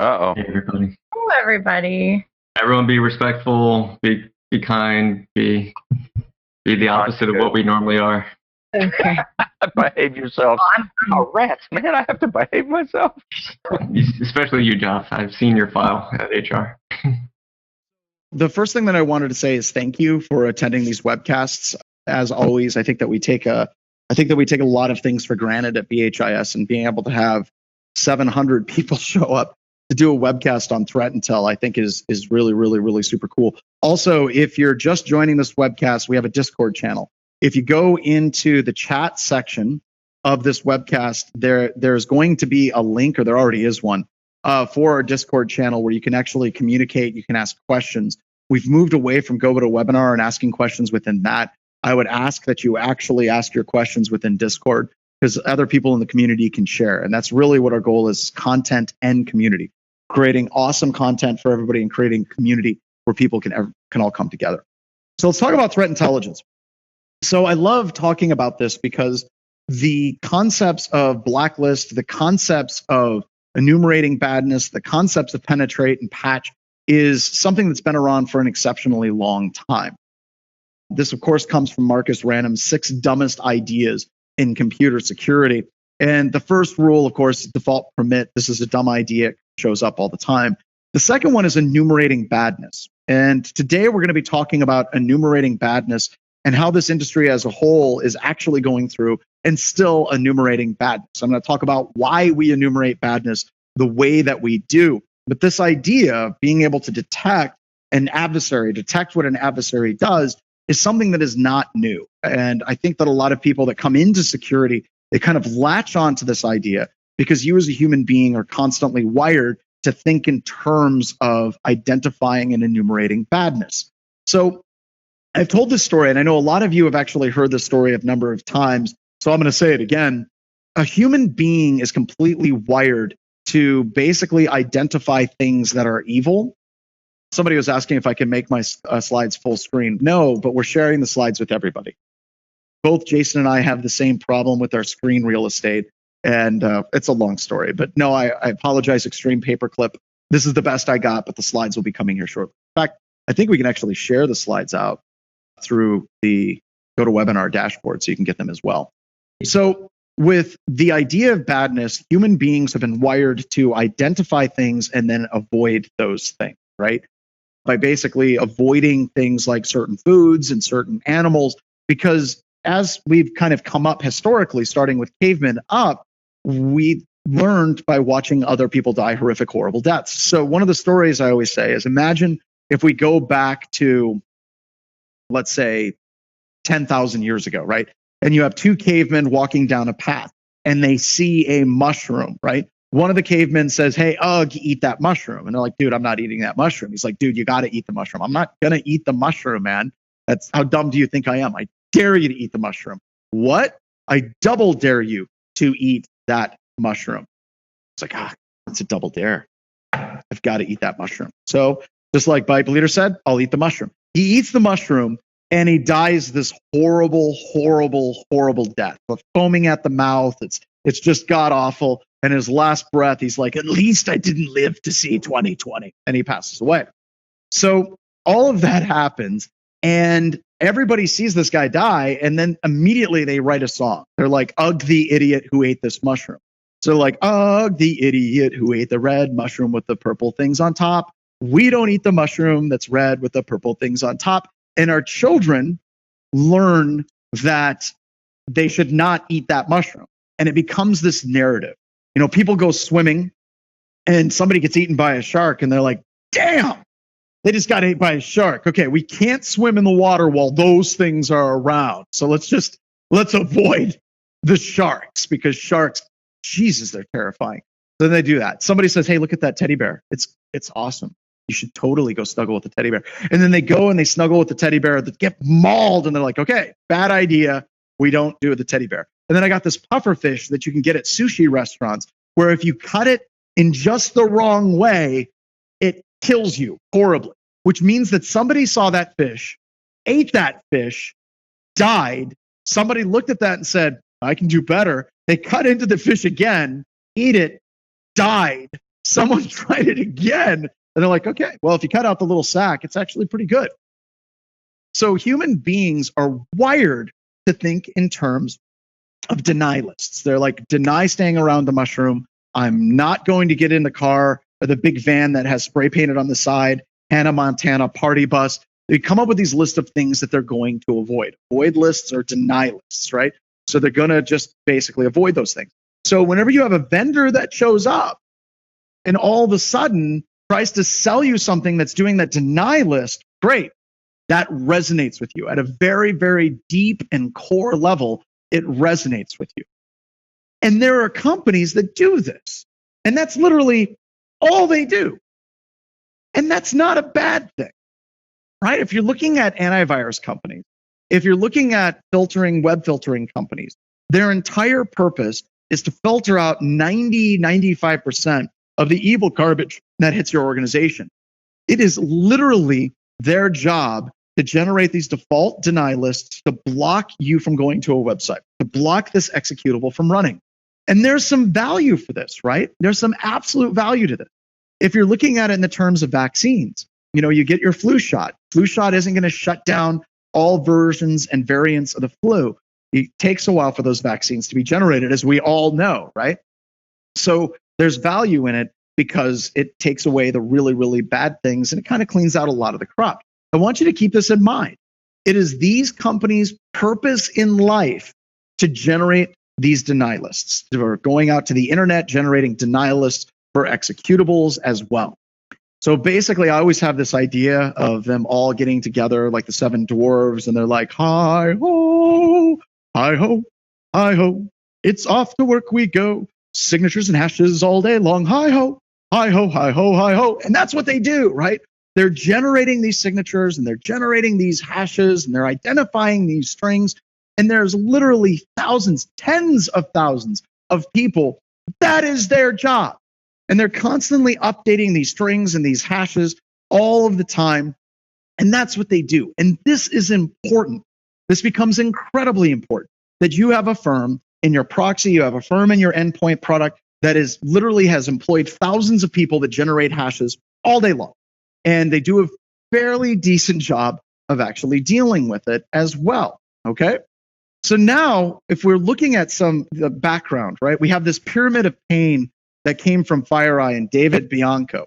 Uh-oh. Hey, everybody. Hello, everybody. Everyone be respectful, be kind, be the opposite of what we normally are. Okay. Behave yourself. Oh, rats, man, I have to behave myself. Especially you, Jeff. I've seen your file at HR. The first thing that I wanted to say is thank you for attending these webcasts. As always, I think that we take a lot of things for granted at BHIS, and being able to have 700 people show up to do a webcast on Threat Intel, I think is really, really, really super cool. Also, if you're just joining this webcast, we have a Discord channel. If you go into the chat section of this webcast, there's going to be a link, or there already is one, for our Discord channel where you can actually communicate, you can ask questions. We've moved away from GoToWebinar and asking questions within that. I would ask that you actually ask your questions within Discord, because other people in the community can share. And that's really what our goal is: content and community. Creating awesome content for everybody and creating community where people can all come together. So let's talk about threat intelligence. So I love talking about this because the concepts of blacklist, the concepts of enumerating badness, the concepts of penetrate and patch is something that's been around for an exceptionally long time. This, of course, comes from Marcus Random's 6 dumbest ideas in computer security. And the first rule, of course, is default permit. This is a dumb idea. It shows up all the time. The second one is enumerating badness. And today we're going to be talking about enumerating badness and how this industry as a whole is actually going through and still enumerating badness. I'm going to talk about why we enumerate badness the way that we do. But this idea of being able to detect an adversary, detect what an adversary does, is something that is not new. And I think that a lot of people that come into security, they kind of latch onto this idea because you as a human being are constantly wired to think in terms of identifying and enumerating badness. So I've told this story, and I know a lot of you have actually heard this story a number of times, so I'm going to say it again. A human being is completely wired to basically identify things that are evil. Somebody was asking if I can make my slides full screen. No, but we're sharing the slides with everybody. Both Jason and I have the same problem with our screen real estate, and it's a long story. But no, I apologize, Extreme Paperclip. This is the best I got, but the slides will be coming here shortly. In fact, I think we can actually share the slides out through the GoToWebinar dashboard so you can get them as well. So with the idea of badness, human beings have been wired to identify things and then avoid those things, right? By basically avoiding things like certain foods and certain animals, because as we've kind of come up historically, starting with cavemen up, we learned by watching other people die horrific, horrible deaths. So one of the stories I always say is, imagine if we go back to, let's say, 10,000 years ago, right? And you have 2 cavemen walking down a path and they see a mushroom, right? One of the cavemen says, "Hey, Ugg, eat that mushroom." And they're like, "Dude, I'm not eating that mushroom." He's like, "Dude, you got to eat the mushroom." "I'm not going to eat the mushroom, man. That's how dumb do you think I am? I dare you to eat the mushroom." "What? I double dare you to eat that mushroom." It's like, it's a double dare. I've got to eat that mushroom. So just like Bible Leader said, I'll eat the mushroom. He eats the mushroom and he dies this horrible, horrible, horrible death, foaming at the mouth. It's just god awful. And his last breath, he's like, "At least I didn't live to see 2020. And he passes away. So all of that happens, and everybody sees this guy die, and then immediately they write a song. They're like, "Ugh, the idiot who ate this mushroom." So like, "Ugh, the idiot who ate the red mushroom with the purple things on top. We don't eat the mushroom that's red with the purple things on top." And our children learn that they should not eat that mushroom. And it becomes this narrative. You know, people go swimming and somebody gets eaten by a shark and they're like, "Damn, they just got ate by a shark. Okay, we can't swim in the water while those things are around. So let's avoid the sharks, because sharks, Jesus, they're terrifying." Then they do that. Somebody says, "Hey, look at that teddy bear. It's awesome. You should totally go snuggle with the teddy bear." And then they go and they snuggle with the teddy bear, they get mauled, and they're like, "Okay, bad idea. We don't do the teddy bear." And then I got this puffer fish that you can get at sushi restaurants, where if you cut it in just the wrong way, it kills you horribly, which means that somebody saw that fish, ate that fish, died. Somebody looked at that and said, "I can do better." They cut into the fish again, eat it, died, Someone tried it again, and they're like, okay, well, if you cut out the little sac, it's actually pretty good. So human beings are wired to think in terms of deny lists. They're like, deny staying around the mushroom. I'm not going to get in the car or the big van that has spray painted on the side, Hannah Montana party bus. They come up with these lists of things that they're going to avoid. Avoid lists or deny lists, right? So they're going to just basically avoid those things. So whenever you have a vendor that shows up and all of a sudden tries to sell you something that's doing that deny list, great. That resonates with you at a very, very deep and core level. It resonates with you. And there are companies that do this. And that's literally all they do. And that's not a bad thing, right? If you're looking at antivirus companies, if you're looking at web filtering companies, their entire purpose is to filter out 95% of the evil garbage that hits your organization. It is literally their job to generate these default deny lists to block you from going to a website, to block this executable from running. And there's some value for this, right? There's some absolute value to this. If you're looking at it in the terms of vaccines, you get your flu shot. Flu shot isn't going to shut down all versions and variants of the flu. It takes a while for those vaccines to be generated, as we all know, right? So there's value in it because it takes away the really, really bad things and it kind of cleans out a lot of the crap. I want you to keep this in mind. It is these companies' purpose in life to generate these deny lists. They're going out to the internet, generating deny lists for executables as well. So basically, I always have this idea of them all getting together like the seven dwarves, and they're like, hi ho, hi ho, hi ho, it's off to work we go. Signatures and hashes all day long, hi ho, hi ho, hi ho, hi ho. And that's what they do, right? They're generating these signatures and they're generating these hashes and they're identifying these strings. And there's literally thousands, tens of thousands of people. That is their job. And they're constantly updating these strings and these hashes all of the time. And that's what they do. And this is important. This becomes incredibly important that you have a firm in your proxy, you have a firm in your endpoint product that is literally has employed thousands of people that generate hashes all day long. And they do a fairly decent job of actually dealing with it as well. Okay. So now, if we're looking at the background, right, we have this pyramid of pain that came from FireEye and David Bianco.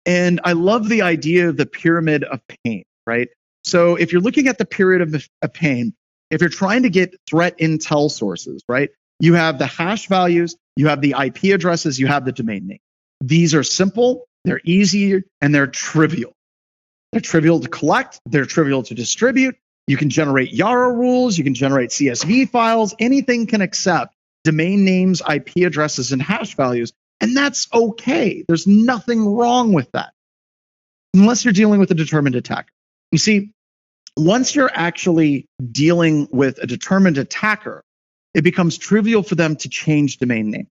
And I love the idea of the pyramid of pain, right? So if you're looking at the pyramid of pain, if you're trying to get threat intel sources, right, you have the hash values, you have the IP addresses, you have the domain name. These are simple, they're easy, and they're trivial. They're trivial to collect, they're trivial to distribute. You can generate Yara rules, you can generate CSV files, anything can accept domain names, IP addresses, and hash values, and that's okay. There's nothing wrong with that, unless you're dealing with a determined attacker. You see, once you're actually dealing with a determined attacker, it becomes trivial for them to change domain name.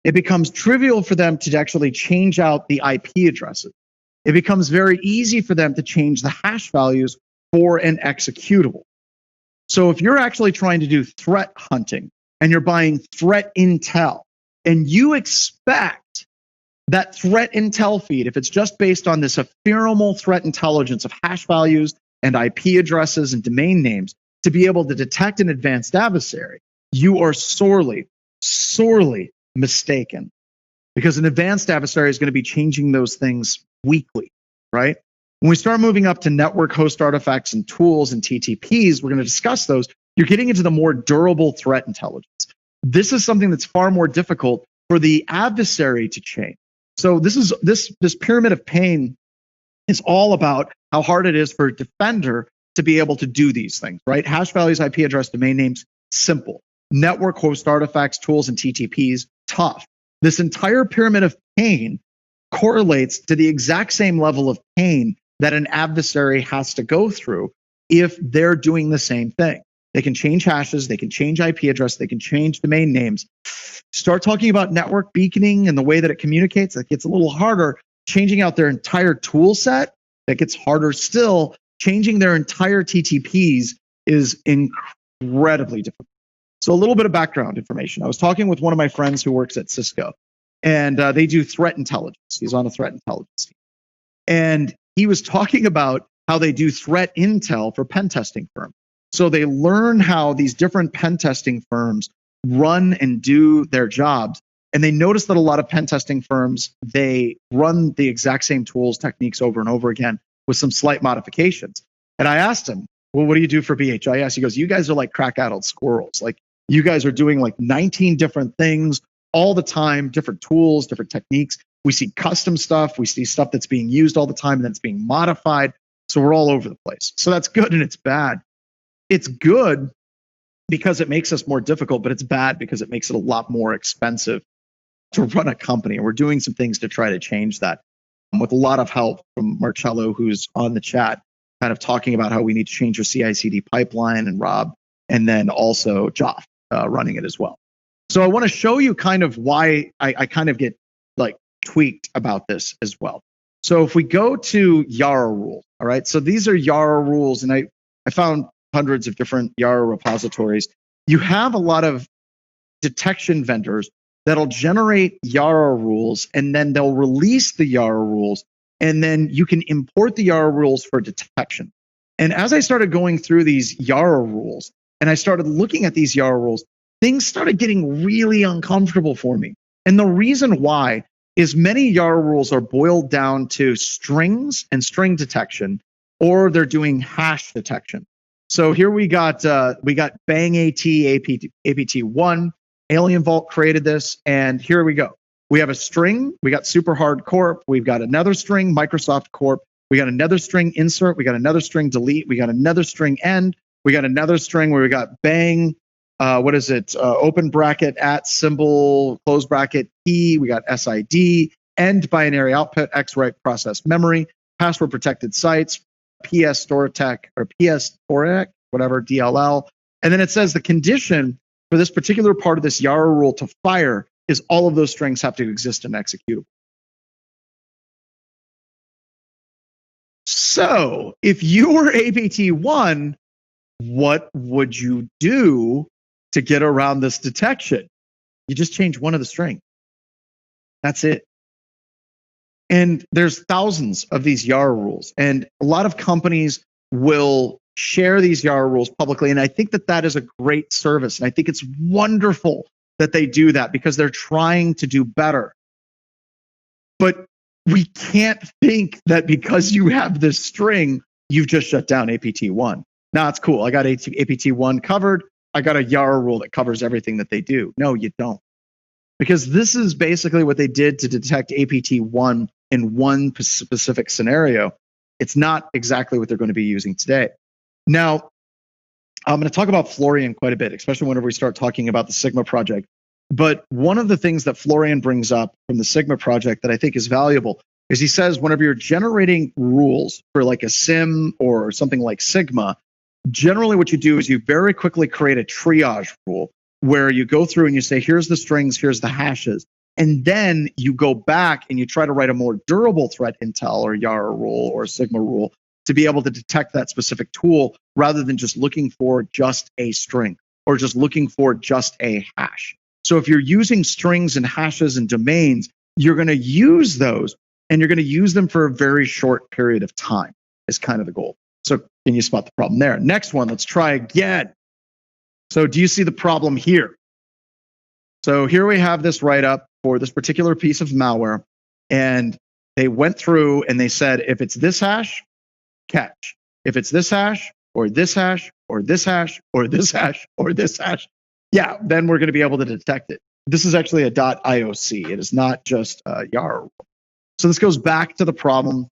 It becomes trivial for them to actually change out the IP addresses. It becomes very easy for them to change the hash values for an executable. So if you're actually trying to do threat hunting and you're buying threat intel and you expect that threat intel feed, if it's just based on this ephemeral threat intelligence of hash values and IP addresses and domain names to be able to detect an advanced adversary, you are sorely, sorely mistaken, because an advanced adversary is going to be changing those things weekly, right? When we start moving up to network host artifacts and tools and TTPs, we're going to discuss those. You're getting into the more durable threat intelligence. This is something that's far more difficult for the adversary to change. So this pyramid of pain is all about how hard it is for a defender to be able to do these things, right? Hash values, IP address, domain names, simple. Network host artifacts, tools, and TTPs, tough. This entire pyramid of pain correlates to the exact same level of pain that an adversary has to go through if they're doing the same thing. They can change hashes, they can change IP address, they can change domain names. Start talking about network beaconing and the way that it communicates, it gets a little harder. Changing out their entire tool set, that gets harder still. Changing their entire TTPs is incredibly difficult. So a little bit of background information. I was talking with one of my friends who works at Cisco, and they do threat intelligence. He's on a threat intelligence team. And he was talking about how they do threat intel for pen testing firms. So they learn how these different pen testing firms run and do their jobs. And they notice that a lot of pen testing firms, they run the exact same tools, techniques over and over again with some slight modifications. And I asked him, well, what do you do for BHIS? He goes, you guys are like crack-addled squirrels. Like, you guys are doing like 19 different things all the time, different tools, different techniques. We see custom stuff. We see stuff that's being used all the time and then it's being modified. So we're all over the place. So that's good and it's bad. It's good because it makes us more difficult, but it's bad because it makes it a lot more expensive to run a company. And we're doing some things to try to change that with a lot of help from Marcello, who's on the chat, kind of talking about how we need to change your CI/CD pipeline, and Rob, and then also Joff running it as well. So I want to show you kind of why I kind of get like tweaked about this as well. So if we go to Yara rules, all right, so these are Yara rules, and I found hundreds of different Yara repositories. You have a lot of detection vendors that'll generate Yara rules, and then they'll release the Yara rules, and then you can import the Yara rules for detection. And as I started going through these Yara rules, and I started looking at these Yara rules, things started getting really uncomfortable for me. And the reason why is many Yara rules are boiled down to strings and string detection, or they're doing hash detection. So here we got Bang AT, APT1, Alien Vault created this, and here we go. We have a string, we got Superhard Corp, we've got another string, Microsoft Corp, we got another string insert, we got another string delete, we got another string end, we got another string where we got Bang, open bracket, at symbol, close bracket, key, we got SID, end binary output, X write process memory, password protected sites, PS Storatech or PS Storatech, whatever, DLL. And then it says the condition for this particular part of this Yara rule to fire is all of those strings have to exist in executable. So if you were APT1, what would you do to get around this detection? You just change one of the strings. That's it. And there's thousands of these Yara rules, and a lot of companies will share these Yara rules publicly, and I think that that is a great service, and I think it's wonderful that they do that because they're trying to do better. But we can't think that because you have this string, you've just shut down APT1. Now it's cool. I got APT1 covered. I got a Yara rule that covers everything that they do. No, you don't. Because this is basically what they did to detect APT1 in one specific scenario. It's not exactly what they're going to be using today. Now, I'm going to talk about Florian quite a bit, especially whenever we start talking about the Sigma project. But one of the things that Florian brings up from the Sigma project that I think is valuable is he says whenever you're generating rules for like a SIM or something like Sigma, generally what you do is you very quickly create a triage rule where you go through and you say, here's the strings, here's the hashes. And then you go back and you try to write a more durable threat intel or Yara rule or Sigma rule to be able to detect that specific tool rather than just looking for just a string or just looking for just a hash. So if you're using strings and hashes and domains, you're going to use those and you're going to use them for a very short period of time is kind of the goal. So can you spot the problem there? Next one, let's try again. So do you see the problem here? So here we have this write-up for this particular piece of malware, and they went through and they said, if it's this hash, catch. If it's this hash, or this hash, or this hash, or this hash, or this hash, yeah, then we're going to be able to detect it. This is actually a .ioc. It is not just a Yara rule. So this goes back to the problem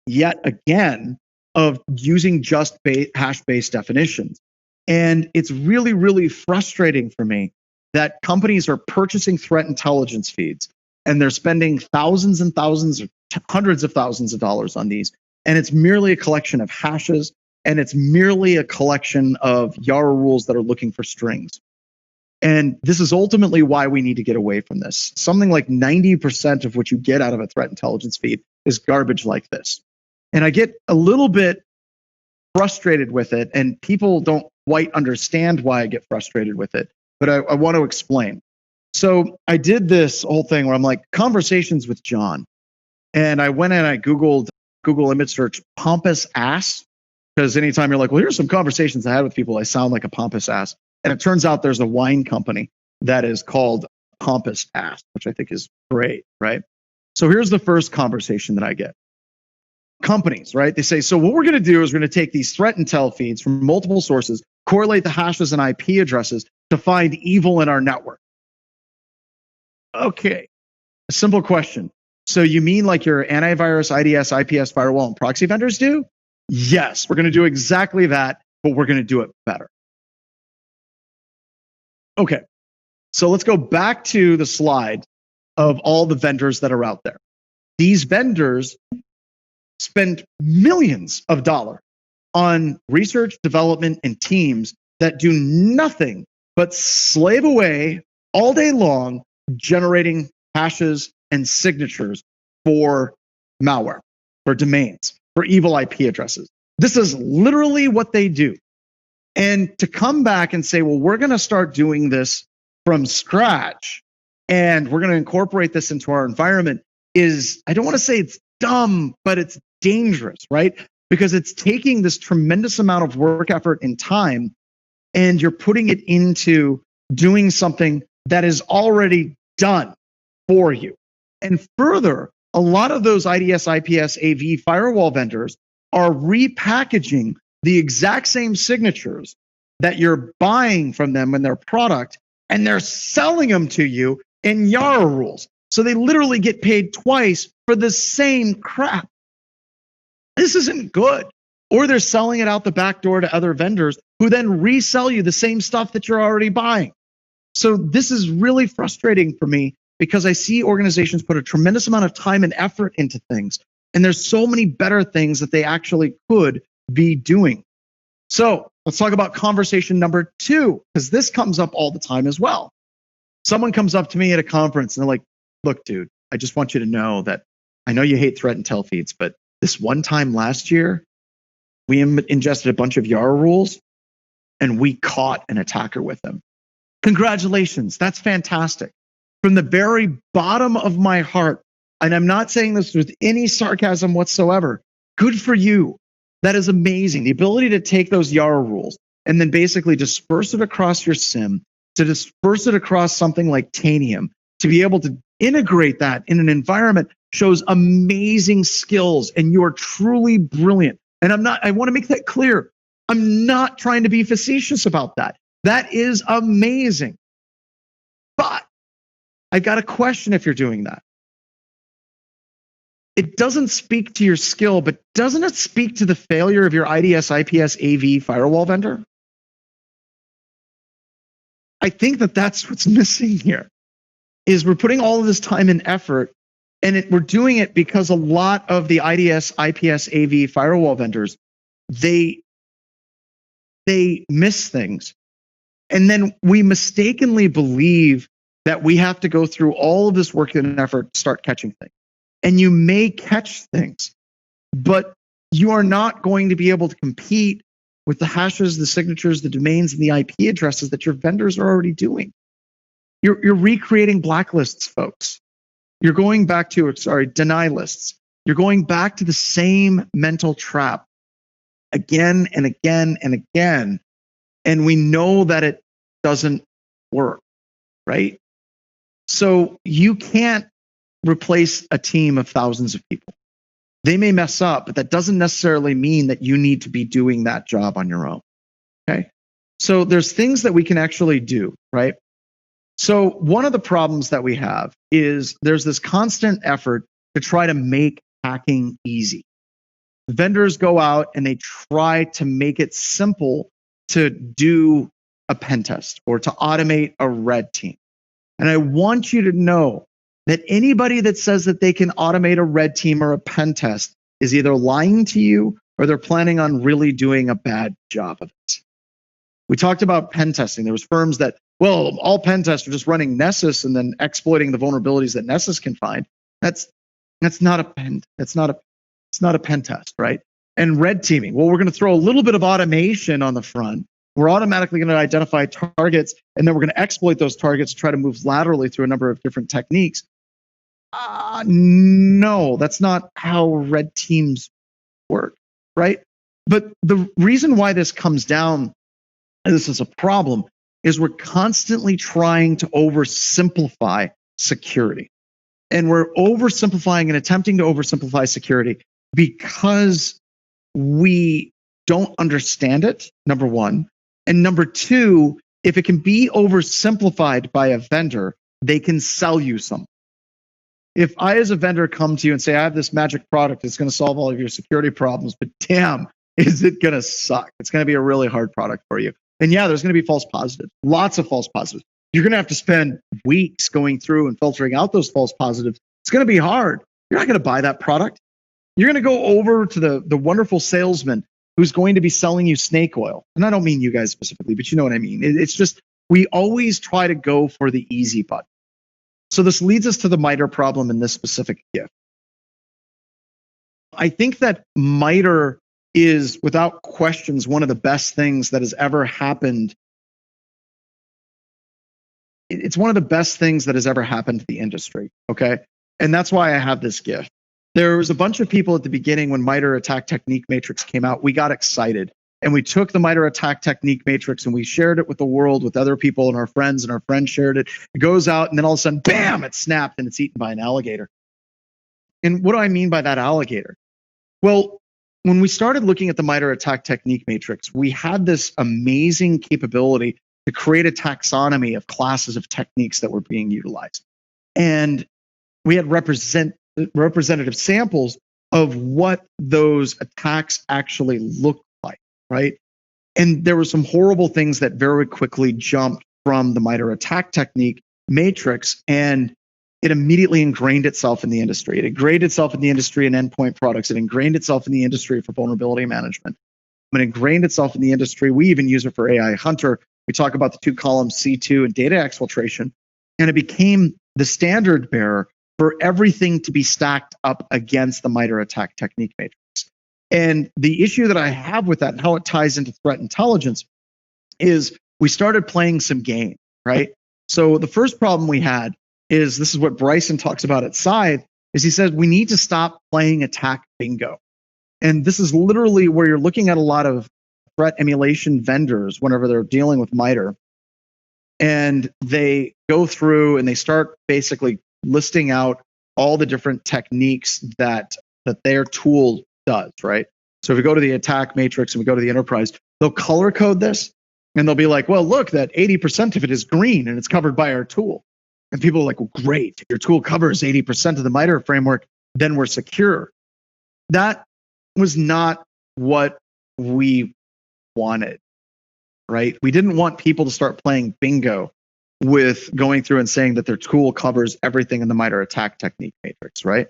yet again of using just hash-based definitions. And it's really, really frustrating for me that companies are purchasing threat intelligence feeds and they're spending thousands and thousands or hundreds of thousands of dollars on these. And it's merely a collection of hashes, and it's merely a collection of Yara rules that are looking for strings. And this is ultimately why we need to get away from this. Something like 90% of what you get out of a threat intelligence feed is garbage like this. And I get a little bit frustrated with it, and people don't quite understand why I get frustrated with it, but I want to explain. So I did this whole thing where I'm like, conversations with John. And I went and I Googled Google image search pompous ass. Because anytime you're like, well, here's some conversations I had with people, I sound like a pompous ass. And it turns out there's a wine company that is called Pompous Ass, which I think is great, right? So here's the first conversation that I get. Companies, right? They say, so what we're going to do is we're going to take these threat intel feeds from multiple sources, correlate the hashes and IP addresses to find evil in our network. Okay, a simple question. So you mean like your antivirus, IDS, IPS, firewall, and proxy vendors do? Yes, we're going to do exactly that, but we're going to do it better. Okay, so let's go back to the slide of all the vendors that are out there. These vendors spend millions of dollars on research, development, and teams that do nothing but slave away all day long generating hashes and signatures for malware, for domains, for evil IP addresses. This is literally what they do. And to come back and say, well, we're going to start doing this from scratch and we're going to incorporate this into our environment is, I don't want to say it's dumb, but it's dangerous, right? Because it's taking this tremendous amount of work, effort, and time, and you're putting it into doing something that is already done for you. And further, a lot of those IDS, IPS, AV firewall vendors are repackaging the exact same signatures that you're buying from them in their product, and they're selling them to you in YARA rules. So they literally get paid twice for the same crap. This isn't good. Or they're selling it out the back door to other vendors who then resell you the same stuff that you're already buying. So this is really frustrating for me because I see organizations put a tremendous amount of time and effort into things, and there's so many better things that they actually could be doing. So let's talk about conversation number 2, because this comes up all the time as well. Someone comes up to me at a conference and they're like, look, dude, I just want you to know that I know you hate threat intel feeds, but this one time last year, we ingested a bunch of YARA rules and we caught an attacker with them. Congratulations, that's fantastic. From the very bottom of my heart, and I'm not saying this with any sarcasm whatsoever, good for you. That is amazing. The ability to take those YARA rules and then basically disperse it across your SIM, to disperse it across something like Tanium, to be able to integrate that in an environment shows amazing skills, and you are truly brilliant. And I want to make that clear. I'm not trying to be facetious about that. That is amazing. But I've got a question if you're doing that. It doesn't speak to your skill, but doesn't it speak to the failure of your IDS, IPS, AV firewall vendor? I think that that's what's missing here, is we're putting all of this time and effort, and we're doing it because a lot of the IDS, IPS, AV firewall vendors, they miss things. And then we mistakenly believe that we have to go through all of this work and effort to start catching things. And you may catch things, but you are not going to be able to compete with the hashes, the signatures, the domains, and the IP addresses that your vendors are already doing. You're recreating blacklists, folks. You're going back to, deny lists. You're going back to the same mental trap again and again and again. And we know that it doesn't work, right? So you can't replace a team of thousands of people. They may mess up, but that doesn't necessarily mean that you need to be doing that job on your own, okay? So there's things that we can actually do, right? So one of the problems that we have is there's this constant effort to try to make hacking easy. Vendors go out and they try to make it simple to do a pen test or to automate a red team. And I want you to know that anybody that says that they can automate a red team or a pen test is either lying to you or they're planning on really doing a bad job of it. We talked about pen testing. There was firms that, well, all pen tests are just running Nessus and then exploiting the vulnerabilities that Nessus can find. That's not a pen. It's not a pen test, right? And red teaming. Well, we're going to throw a little bit of automation on the front, we're automatically going to identify targets, and then we're going to exploit those targets, try to move laterally through a number of different techniques. No, that's not how red teams work, right? But the reason why this comes down, and this is a problem, is we're constantly trying to oversimplify security. And we're oversimplifying and attempting to oversimplify security because we don't understand it, number one. And number two, if it can be oversimplified by a vendor, they can sell you something. If I, as a vendor, come to you and say, I have this magic product that's going to solve all of your security problems, but damn, is it going to suck? It's going to be a really hard product for you. And yeah, there's going to be false positives, lots of false positives. You're going to have to spend weeks going through and filtering out those false positives. It's going to be hard. You're not going to buy that product. You're going to go over to the wonderful salesman who's going to be selling you snake oil. And I don't mean you guys specifically, but you know what I mean. It's just, we always try to go for the easy button. So this leads us to the MITRE problem in this specific gift. I think that MITRE is, without questions, one of the best things that has ever happened. It's one of the best things that has ever happened to the industry, okay? And that's why I have this gift. There was a bunch of people at the beginning when MITRE Attack Technique Matrix came out. We got excited, and we took the MITRE Attack Technique Matrix and we shared it with the world, with other people and our friends shared it. It goes out, and then all of a sudden, bam, it's snapped and it's eaten by an alligator. And what do I mean by that alligator? Well, when we started looking at the MITRE Attack Technique Matrix, we had this amazing capability to create a taxonomy of classes of techniques that were being utilized. And we had representative samples of what those attacks actually look like, right? And there were some horrible things that very quickly jumped from the MITRE Attack Technique Matrix, and it immediately ingrained itself in the industry. It ingrained itself in the industry in endpoint products. It ingrained itself in the industry for vulnerability management. It ingrained itself in the industry. We even use it for AI Hunter. We talk about the 2 columns C2 and data exfiltration, and it became the standard bearer for everything to be stacked up against the MITRE Attack Technique Matrix. And the issue that I have with that and how it ties into threat intelligence is we started playing some game, right? So the first problem we had is, this is what Bryson talks about at Scythe, is he says we need to stop playing attack bingo. And this is literally where you're looking at a lot of threat emulation vendors whenever they're dealing with MITRE. And they go through and they start basically listing out all the different techniques that their tool does, right? So if we go to the attack matrix and we go to the enterprise, they'll color code this and they'll be like, well, look, that 80% of it is green and it's covered by our tool. And people are like, well, great, your tool covers 80% of the MITRE framework, then we're secure. That was not what we wanted, right? We didn't want people to start playing bingo with going through and saying that their tool covers everything in the MITRE Attack Technique Matrix, right?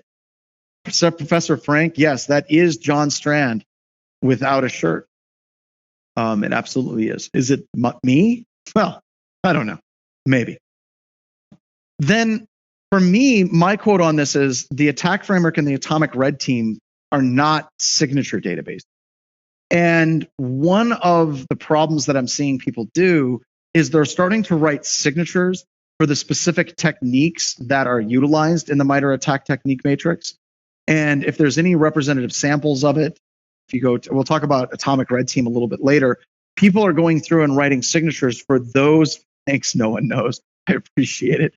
So Professor Frank, yes, that is John Strand without a shirt. It absolutely is. Is it me? Well, I don't know. Maybe. Then for me, my quote on this is the attack framework and the atomic red team are not signature databases. And one of the problems that I'm seeing people do is they're starting to write signatures for the specific techniques that are utilized in the MITRE Attack Technique Matrix. And if there's any representative samples of it, if you go to, we'll talk about atomic red team a little bit later, people are going through and writing signatures for those. Thanks, no one knows. I appreciate it.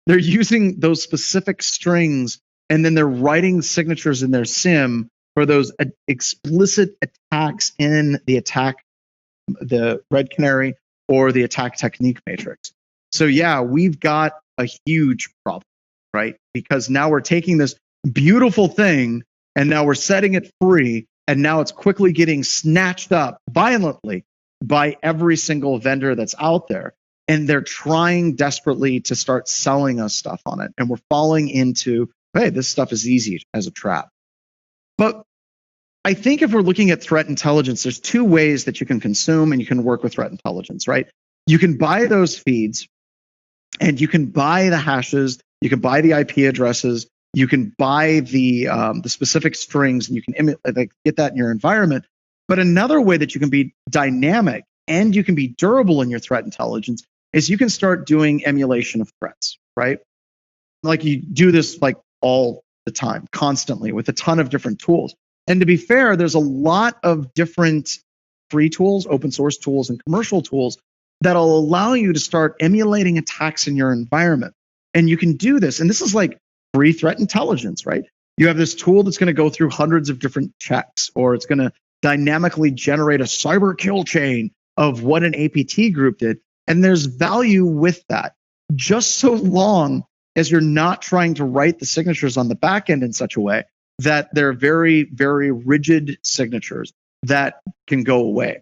They're using those specific strings, and then they're writing signatures in their SIM for those explicit attacks in the attack, the red canary or the attack technique matrix. So yeah, we've got a huge problem, right? Because now we're taking this beautiful thing and now we're setting it free, and now it's quickly getting snatched up violently by every single vendor that's out there. And they're trying desperately to start selling us stuff on it. And we're falling into, hey, this stuff is easy as a trap. But I think if we're looking at threat intelligence, there's 2 ways that you can consume and you can work with threat intelligence, right? You can buy those feeds and you can buy the hashes, you can buy the IP addresses, you can buy the specific strings, and you can get that in your environment. But another way that you can be dynamic and you can be durable in your threat intelligence is you can start doing emulation of threats, right? Like you do this like all the time, constantly with a ton of different tools. And to be fair, there's a lot of different free tools, open source tools, and commercial tools that'll allow you to start emulating attacks in your environment. And you can do this. And this is like free threat intelligence, right? You have this tool that's going to go through hundreds of different checks, or it's going to dynamically generate a cyber kill chain of what an APT group did. And there's value with that, just so long as you're not trying to write the signatures on the back end in such a way that they're very, very rigid signatures that can go away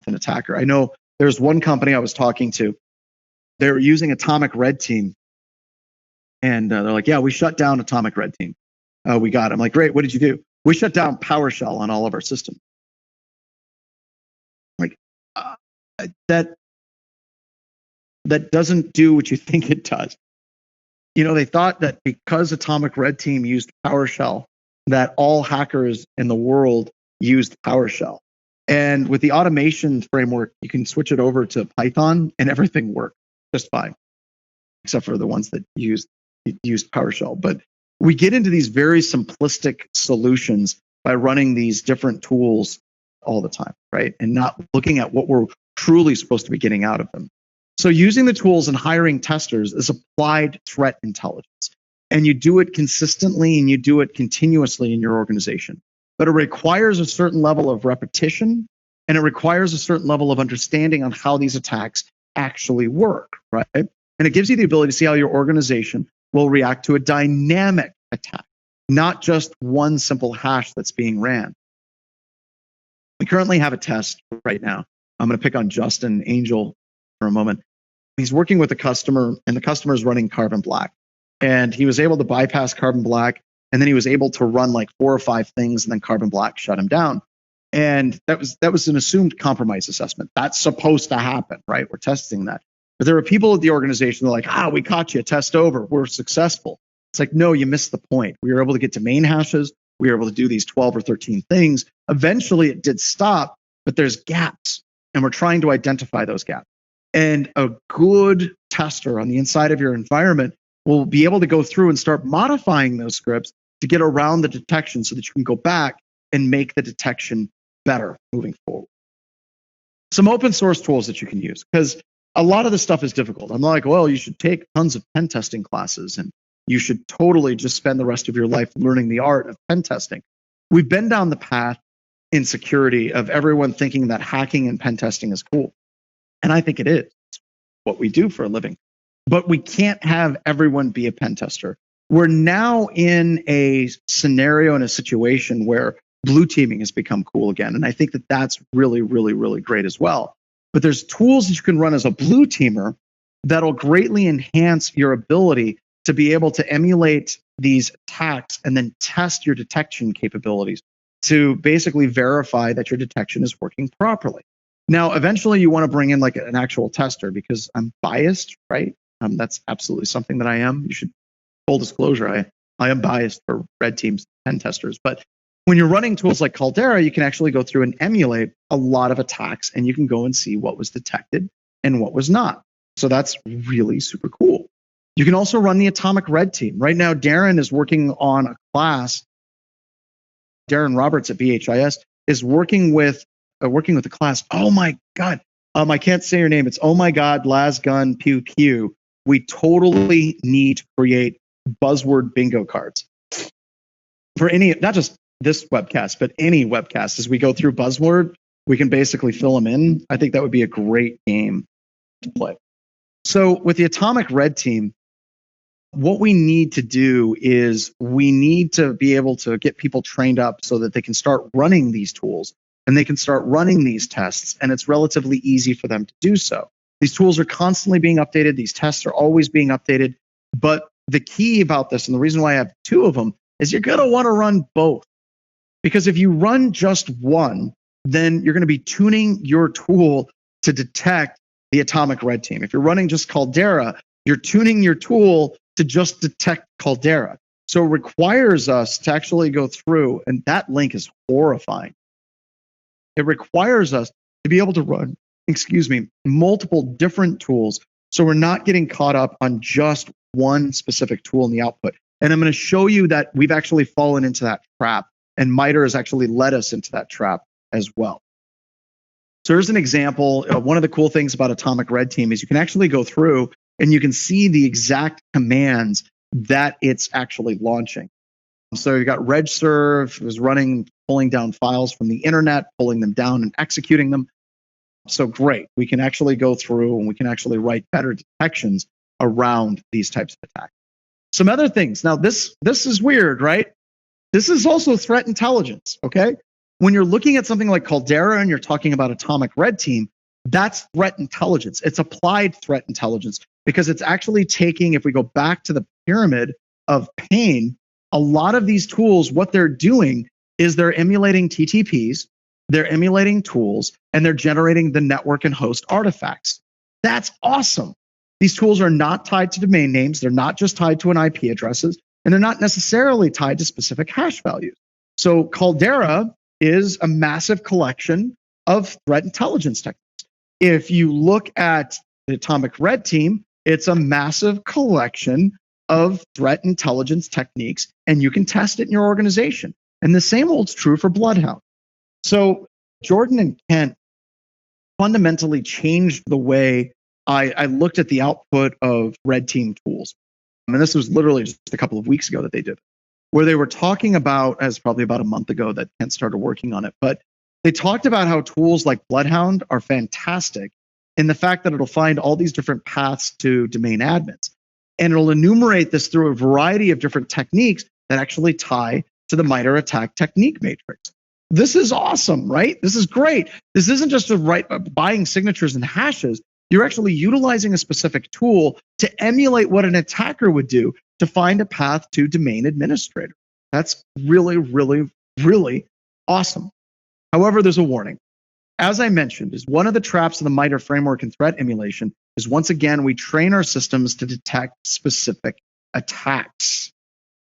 with an attacker. I know there's one company I was talking to, they were using Atomic Red Team. And they're like, yeah, we shut down Atomic Red Team. We got it. I'm like, great, what did you do? We shut down PowerShell on all of our systems. Like, that doesn't do what you think it does. You know, they thought that because Atomic Red Team used PowerShell, that all hackers in the world used PowerShell. And with the automation framework, you can switch it over to Python and everything works just fine, except for the ones that used PowerShell. But we get into these very simplistic solutions by running these different tools all the time, right? And not looking at what we're truly supposed to be getting out of them. So using the tools and hiring testers is applied threat intelligence. And you do it consistently and you do it continuously in your organization. But it requires a certain level of repetition, and it requires a certain level of understanding on how these attacks actually work, right? And it gives you the ability to see how your organization will react to a dynamic attack, not just one simple hash that's being ran. We currently have a test right now. I'm going to pick on Justin Angel for a moment. He's working with a customer, and the customer is running Carbon Black. And he was able to bypass Carbon Black, and then he was able to run like 4 or 5 things, and then Carbon Black shut him down. And that was an assumed compromise assessment. That's supposed to happen, right? We're testing that. But there were people at the organization that are like, we caught you, test over, we're successful. It's like, no, you missed the point. We were able to get domain hashes. We were able to do these 12 or 13 things. Eventually it did stop, but there's gaps, and we're trying to identify those gaps. And a good tester on the inside of your environment will be able to go through and start modifying those scripts to get around the detection so that you can go back and make the detection better moving forward. Some open source tools that you can use, because a lot of this stuff is difficult. I'm like, well, you should take tons of pen testing classes and you should totally just spend the rest of your life learning the art of pen testing. We've been down the path in security of everyone thinking that hacking and pen testing is cool. And I think it is. It's what we do for a living. But we can't have everyone be a pen tester. We're now in a scenario and a situation where blue teaming has become cool again. And I think that that's really, really, really great as well. But there's tools that you can run as a blue teamer that'll greatly enhance your ability to be able to emulate these attacks and then test your detection capabilities to basically verify that your detection is working properly. Now, eventually you want to bring in like an actual tester, because I'm biased, right? That's absolutely something that I am. You should, full disclosure, I am biased for red teams pen testers. But when you're running tools like Caldera, you can actually go through and emulate a lot of attacks, and you can go and see what was detected and what was not. So that's really super cool. You can also run the Atomic Red Team. Right now, Darren is working on a class. Darren Roberts at BHIS is working with a class. Oh my God. I can't say your name. It's oh my God, las gun, pew pew. We totally need to create buzzword bingo cards for any, not just this webcast, but any webcast. As we go through buzzword, we can basically fill them in. I think that would be a great game to play. So with the Atomic Red Team, what we need to do is we need to be able to get people trained up so that they can start running these tools and they can start running these tests, and it's relatively easy for them to do so. These tools are constantly being updated. These tests are always being updated. But the key about this, and the reason why I have 2 of them, is you're going to want to run both. Because if you run just one, then you're going to be tuning your tool to detect the Atomic Red Team. If you're running just Caldera, you're tuning your tool to just detect Caldera. So it requires us to actually go through, and that link is horrifying. It requires us to be able to run, multiple different tools. So we're not getting caught up on just one specific tool in the output. And I'm going to show you that we've actually fallen into that trap, and MITRE has actually led us into that trap as well. So here's an example. One of the cool things about Atomic Red Team is you can actually go through and you can see the exact commands that it's actually launching. So you got regserve, it was running, pulling down files from the internet, pulling them down and executing them. So great, we can actually go through and we can actually write better detections around these types of attacks. Some other things. Now this is weird, right? This is also threat intelligence, okay? When you're looking at something like Caldera and you're talking about Atomic Red Team, that's threat intelligence. It's applied threat intelligence because it's actually taking, if we go back to the pyramid of pain, a lot of these tools, what they're doing is they're emulating TTPs, they're emulating tools, and they're generating the network and host artifacts. That's awesome. These tools are not tied to domain names. They're not just tied to an IP addresses, and they're not necessarily tied to specific hash values. So Caldera is a massive collection of threat intelligence techniques. If you look at the Atomic Red Team, it's a massive collection of threat intelligence techniques, and you can test it in your organization. And the same holds true for PlumHound. So Jordan and Kent fundamentally changed the way I looked at the output of Red Team tools. And this was literally just a couple of weeks ago that they did it, where they were talking about, as probably about a month ago that Kent started working on it, but they talked about how tools like PlumHound are fantastic in the fact that it'll find all these different paths to domain admins. And it'll enumerate this through a variety of different techniques that actually tie to the MITRE attack technique matrix. This is awesome, right? This is great. This isn't just buying signatures and hashes. You're actually utilizing a specific tool to emulate what an attacker would do to find a path to domain administrator. That's really, really, really awesome. However, there's a warning. As I mentioned, is one of the traps of the MITRE framework and threat emulation is, once again, we train our systems to detect specific attacks.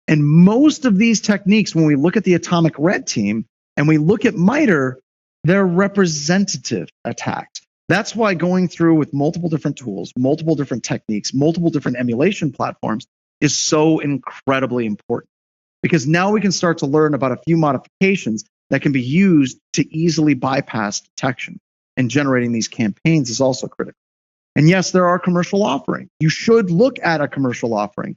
And most of these techniques, when we look at the Atomic Red Team and we look at MITRE, they're representative attacks. That's why going through with multiple different tools, multiple different techniques, multiple different emulation platforms is so incredibly important, because now we can start to learn about a few modifications that can be used to easily bypass detection, and generating these campaigns is also critical. And yes, there are commercial offerings. You should look at a commercial offering.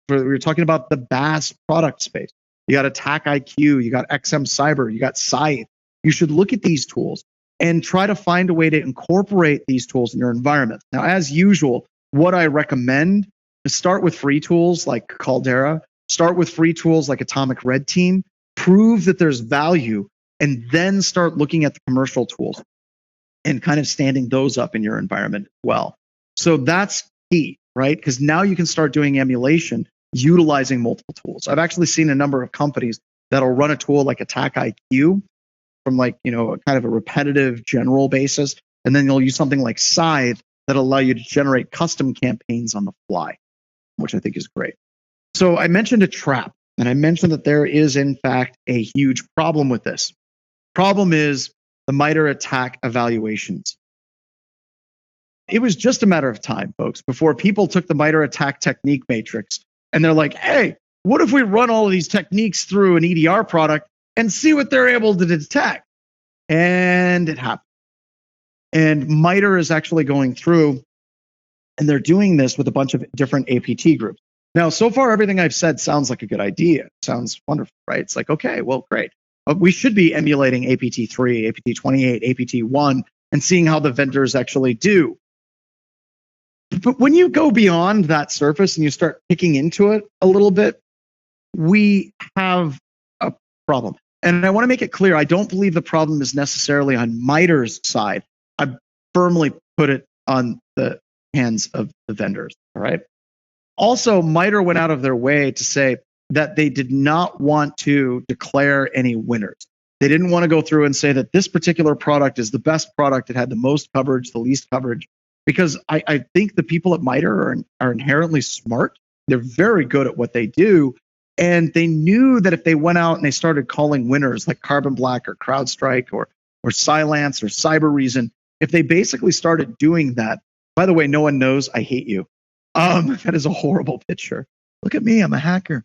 We're talking about the BAS product space. You got Attack IQ, you got XM Cyber, you got Scythe. You should look at these tools and try to find a way to incorporate these tools in your environment. Now, as usual, what I recommend is start with free tools like Caldera, start with free tools like Atomic Red Team, prove that there's value, and then start looking at the commercial tools and kind of standing those up in your environment as well. So that's key, right? Because now you can start doing emulation utilizing multiple tools. I've actually seen a number of companies that'll run a tool like Attack IQ from a kind of a repetitive general basis, and then you'll use something like Scythe that'll allow you to generate custom campaigns on the fly, which I think is great. So I mentioned a trap, and I mentioned that there is, in fact, a huge problem with this. Problem is the MITRE attack evaluations. It was just a matter of time, folks, before people took the MITRE attack technique matrix and they're like, hey, what if we run all of these techniques through an EDR product and see what they're able to detect? And it happened. And MITRE is actually going through, and they're doing this with a bunch of different APT groups. Now, so far, everything I've said sounds like a good idea. Sounds wonderful, right? It's like, okay, well, great. We should be emulating APT3, APT28, APT1, and seeing how the vendors actually do. But when you go beyond that surface and you start picking into it a little bit, we have a problem. And I want to make it clear, I don't believe the problem is necessarily on MITRE's side. I firmly put it on the hands of the vendors, all right? Also, MITRE went out of their way to say that they did not want to declare any winners. They didn't want to go through and say that this particular product is the best product, it had the most coverage, the least coverage, because I think the people at MITRE are inherently smart. They're very good at what they do. And they knew that if they went out and they started calling winners like Carbon Black or CrowdStrike or or Cylance or Cyber Reason, if they basically started doing that, by the way, no one knows I hate you. That is a horrible picture. Look at me, I'm a hacker.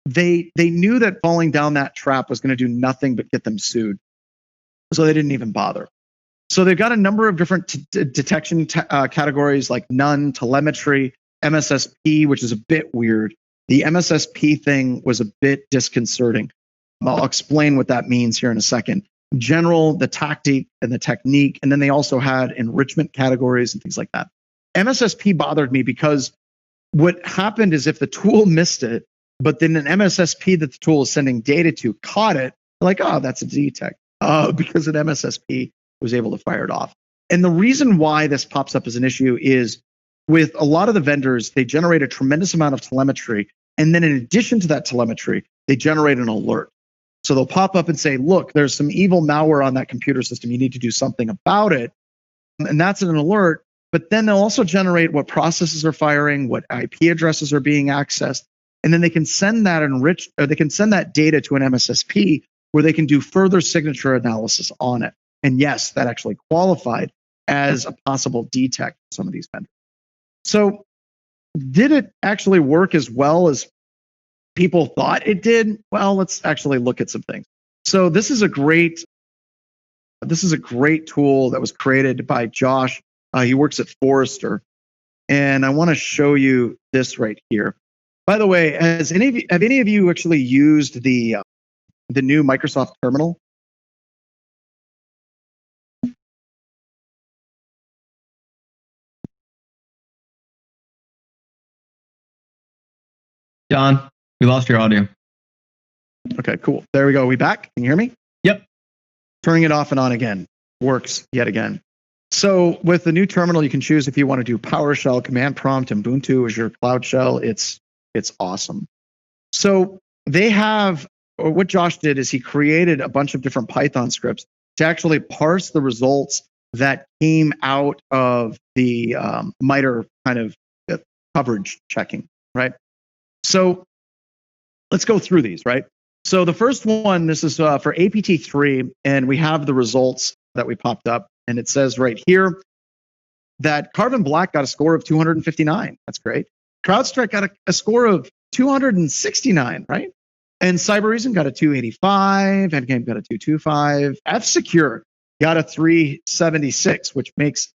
They knew that falling down that trap was going to do nothing but get them sued. So they didn't even bother. So they've got a number of different detection categories like none, telemetry, MSSP, which is a bit weird. The MSSP thing was a bit disconcerting. I'll explain what that means here in a second. General, the tactic, and the technique, and then they also had enrichment categories and things like that. MSSP bothered me because what happened is if the tool missed it, but then an MSSP that the tool is sending data to caught it, they're like, oh, that's a DTEC, because an MSSP was able to fire it off. And the reason why this pops up as an issue is with a lot of the vendors, they generate a tremendous amount of telemetry. And then in addition to that telemetry, they generate an alert. So they'll pop up and say, look, there's some evil malware on that computer system. You need to do something about it. And that's an alert. But then they'll also generate what processes are firing, what IP addresses are being accessed. And then they can send that they can send that data to an MSSP where they can do further signature analysis on it. And yes, that actually qualified as a possible DTEC for some of these vendors. So did it actually work as well as people thought it did? Well, let's actually look at some things. So this is a great tool that was created by Josh. He works at Forrester. And I want to show you this right here. By the way, have any of you actually used the new Microsoft Terminal? John, we lost your audio. Okay, cool. There we go. We back? Can you hear me? Yep. Turning it off and on again. Works yet again. So with the new terminal, you can choose if you want to do PowerShell, Command Prompt, Ubuntu, Azure Cloud Shell. It's awesome. So they have, or what Josh did is he created a bunch of different Python scripts to actually parse the results that came out of the MITRE kind of coverage checking, right? So let's go through these, right? So the first one, this is for APT3, and we have the results that we popped up, and it says right here that Carbon Black got a score of 259. That's great. CrowdStrike got a score of 269, right? And Cyber Reason got a 285. Endgame got a 225. F-Secure got a 376, which makes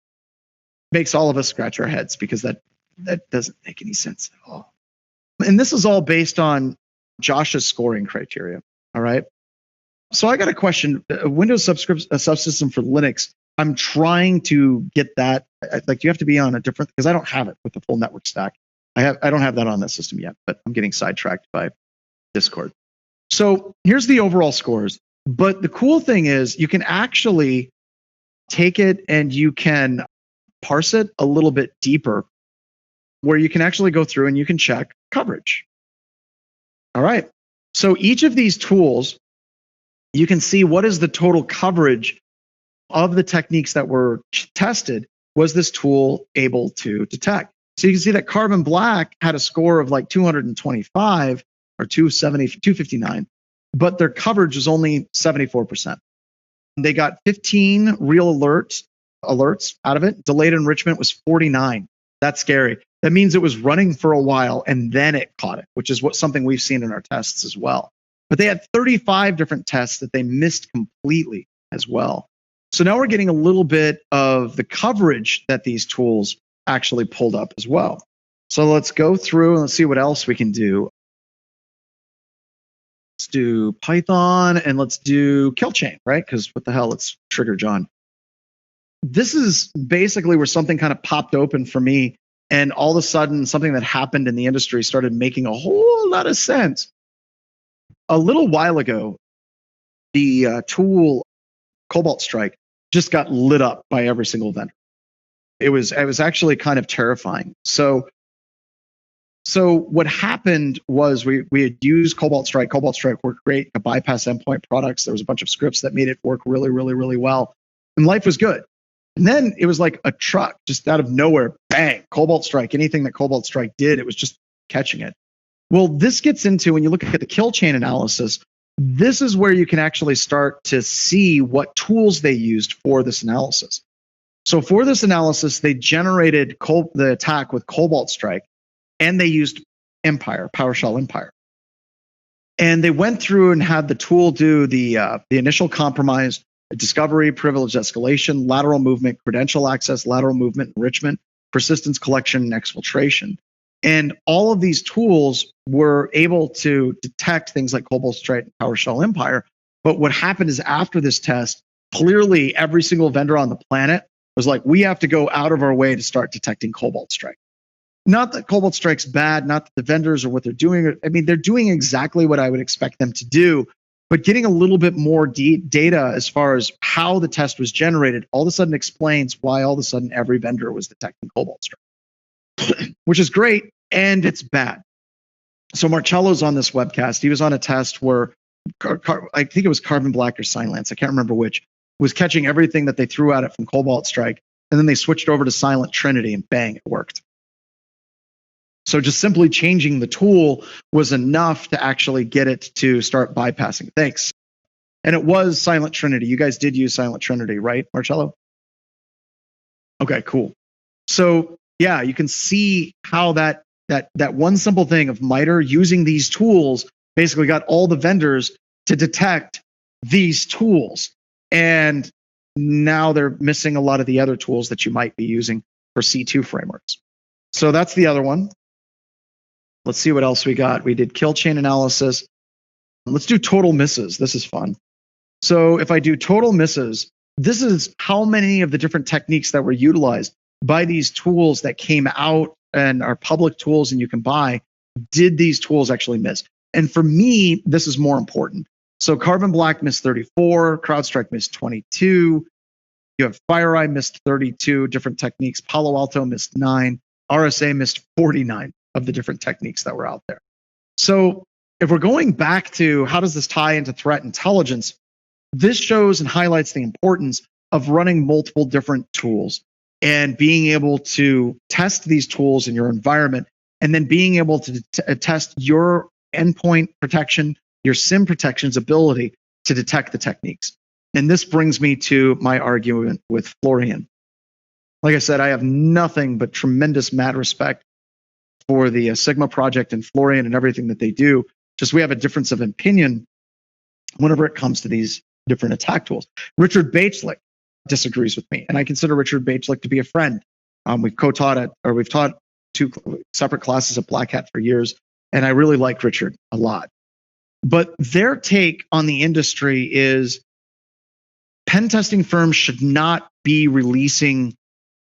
all of us scratch our heads because that doesn't make any sense at all. And this is all based on Josh's scoring criteria, all right? So I got a question. Windows subsystem for Linux, I'm trying to get that. Like, you have to be on a different, because I don't have it with the full network stack. I don't have that on that system yet, but I'm getting sidetracked by Discord. So here's the overall scores. But the cool thing is you can actually take it and you can parse it a little bit deeper, where you can actually go through and you can check coverage. All right. So each of these tools, you can see what is the total coverage of the techniques that were tested. Was this tool able to detect? So you can see that Carbon Black had a score of like 225 or 270, 259, but their coverage was only 74%. They got 15 real alerts out of it. Delayed enrichment was 49. That's scary. That means it was running for a while and then it caught it, which is something we've seen in our tests as well. But they had 35 different tests that they missed completely as well. So now we're getting a little bit of the coverage that these tools actually pulled up as well. So let's go through and let's see what else we can do. Let's do Python and let's do kill chain, right? Because what the hell, let's trigger John. This is basically where something kind of popped open for me, and all of a sudden something that happened in the industry started making a whole lot of sense. A little while ago, the tool Cobalt Strike just got lit up by every single vendor. It was actually kind of terrifying. So what happened was we had used Cobalt Strike. Cobalt Strike worked great to bypass endpoint products. There was a bunch of scripts that made it work really, really, really well, and life was good. And then it was like a truck just out of nowhere, bang, Cobalt Strike. Anything that Cobalt Strike did, it was just catching it. Well, this gets into, when you look at the kill chain analysis, this is where you can actually start to see what tools they used for this analysis. So for this analysis, they generated the attack with Cobalt Strike, and they used Empire, PowerShell Empire. And they went through and had the tool do the initial compromise, discovery, privilege escalation, lateral movement, credential access, lateral movement, enrichment, persistence collection, and exfiltration. And all of these tools were able to detect things like Cobalt Strike and PowerShell Empire. But what happened is after this test, clearly every single vendor on the planet was like, we have to go out of our way to start detecting Cobalt Strike. Not that Cobalt Strike's bad, not that the vendors or what they're doing. I mean, they're doing exactly what I would expect them to do, but getting a little bit more data as far as how the test was generated all of a sudden explains why all of a sudden every vendor was detecting Cobalt Strike, which is great, and it's bad. So Marcello's on this webcast. He was on a test where I think it was Carbon Black or Silence, I can't remember which, was catching everything that they threw at it from Cobalt Strike, and then they switched over to Silent Trinity, and bang, it worked. So just simply changing the tool was enough to actually get it to start bypassing. Thanks. And it was Silent Trinity. You guys did use Silent Trinity, right, Marcello? Okay, cool. So yeah, you can see how that one simple thing of MITRE using these tools basically got all the vendors to detect these tools. And now they're missing a lot of the other tools that you might be using for C2 frameworks. So that's the other one. Let's see what else we got. We did kill chain analysis. Let's do total misses. This is fun. So if I do total misses, this is how many of the different techniques that were utilized by these tools that came out and are public tools and you can buy, did these tools actually miss? And for me, this is more important. So Carbon Black missed 34, CrowdStrike missed 22, you have FireEye missed 32 different techniques, Palo Alto missed 9, RSA missed 49 of the different techniques that were out there. So if we're going back to how does this tie into threat intelligence, this shows and highlights the importance of running multiple different tools and being able to test these tools in your environment, and then being able to test your endpoint protection, your SIM protection's ability to detect the techniques. And this brings me to my argument with Florian. Like I said, I have nothing but tremendous mad respect for the Sigma project and Florian and everything that they do. Just we have a difference of opinion whenever it comes to these different attack tools. Richard Bateslick disagrees with me, and I consider Richard Bateslick to be a friend. We've taught 2 separate classes at Black Hat for years, and I really like Richard a lot. But their take on the industry is pen testing firms should not be releasing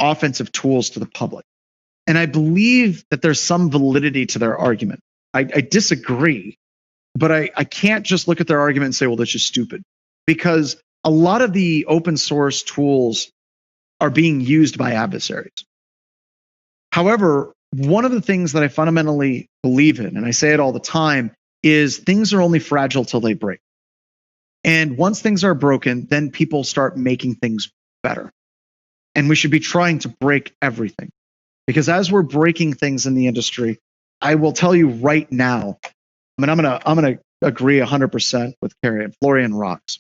offensive tools to the public. And I believe that there's some validity to their argument. I disagree, but I can't just look at their argument and say, well, that's just stupid. Because a lot of the open source tools are being used by adversaries. However, one of the things that I fundamentally believe in, and I say it all the time, is things are only fragile till they break. And once things are broken, then people start making things better. And we should be trying to break everything. Because as we're breaking things in the industry, I will tell you right now, I mean, I'm gonna agree 100% with Carrie, and Florian rocks.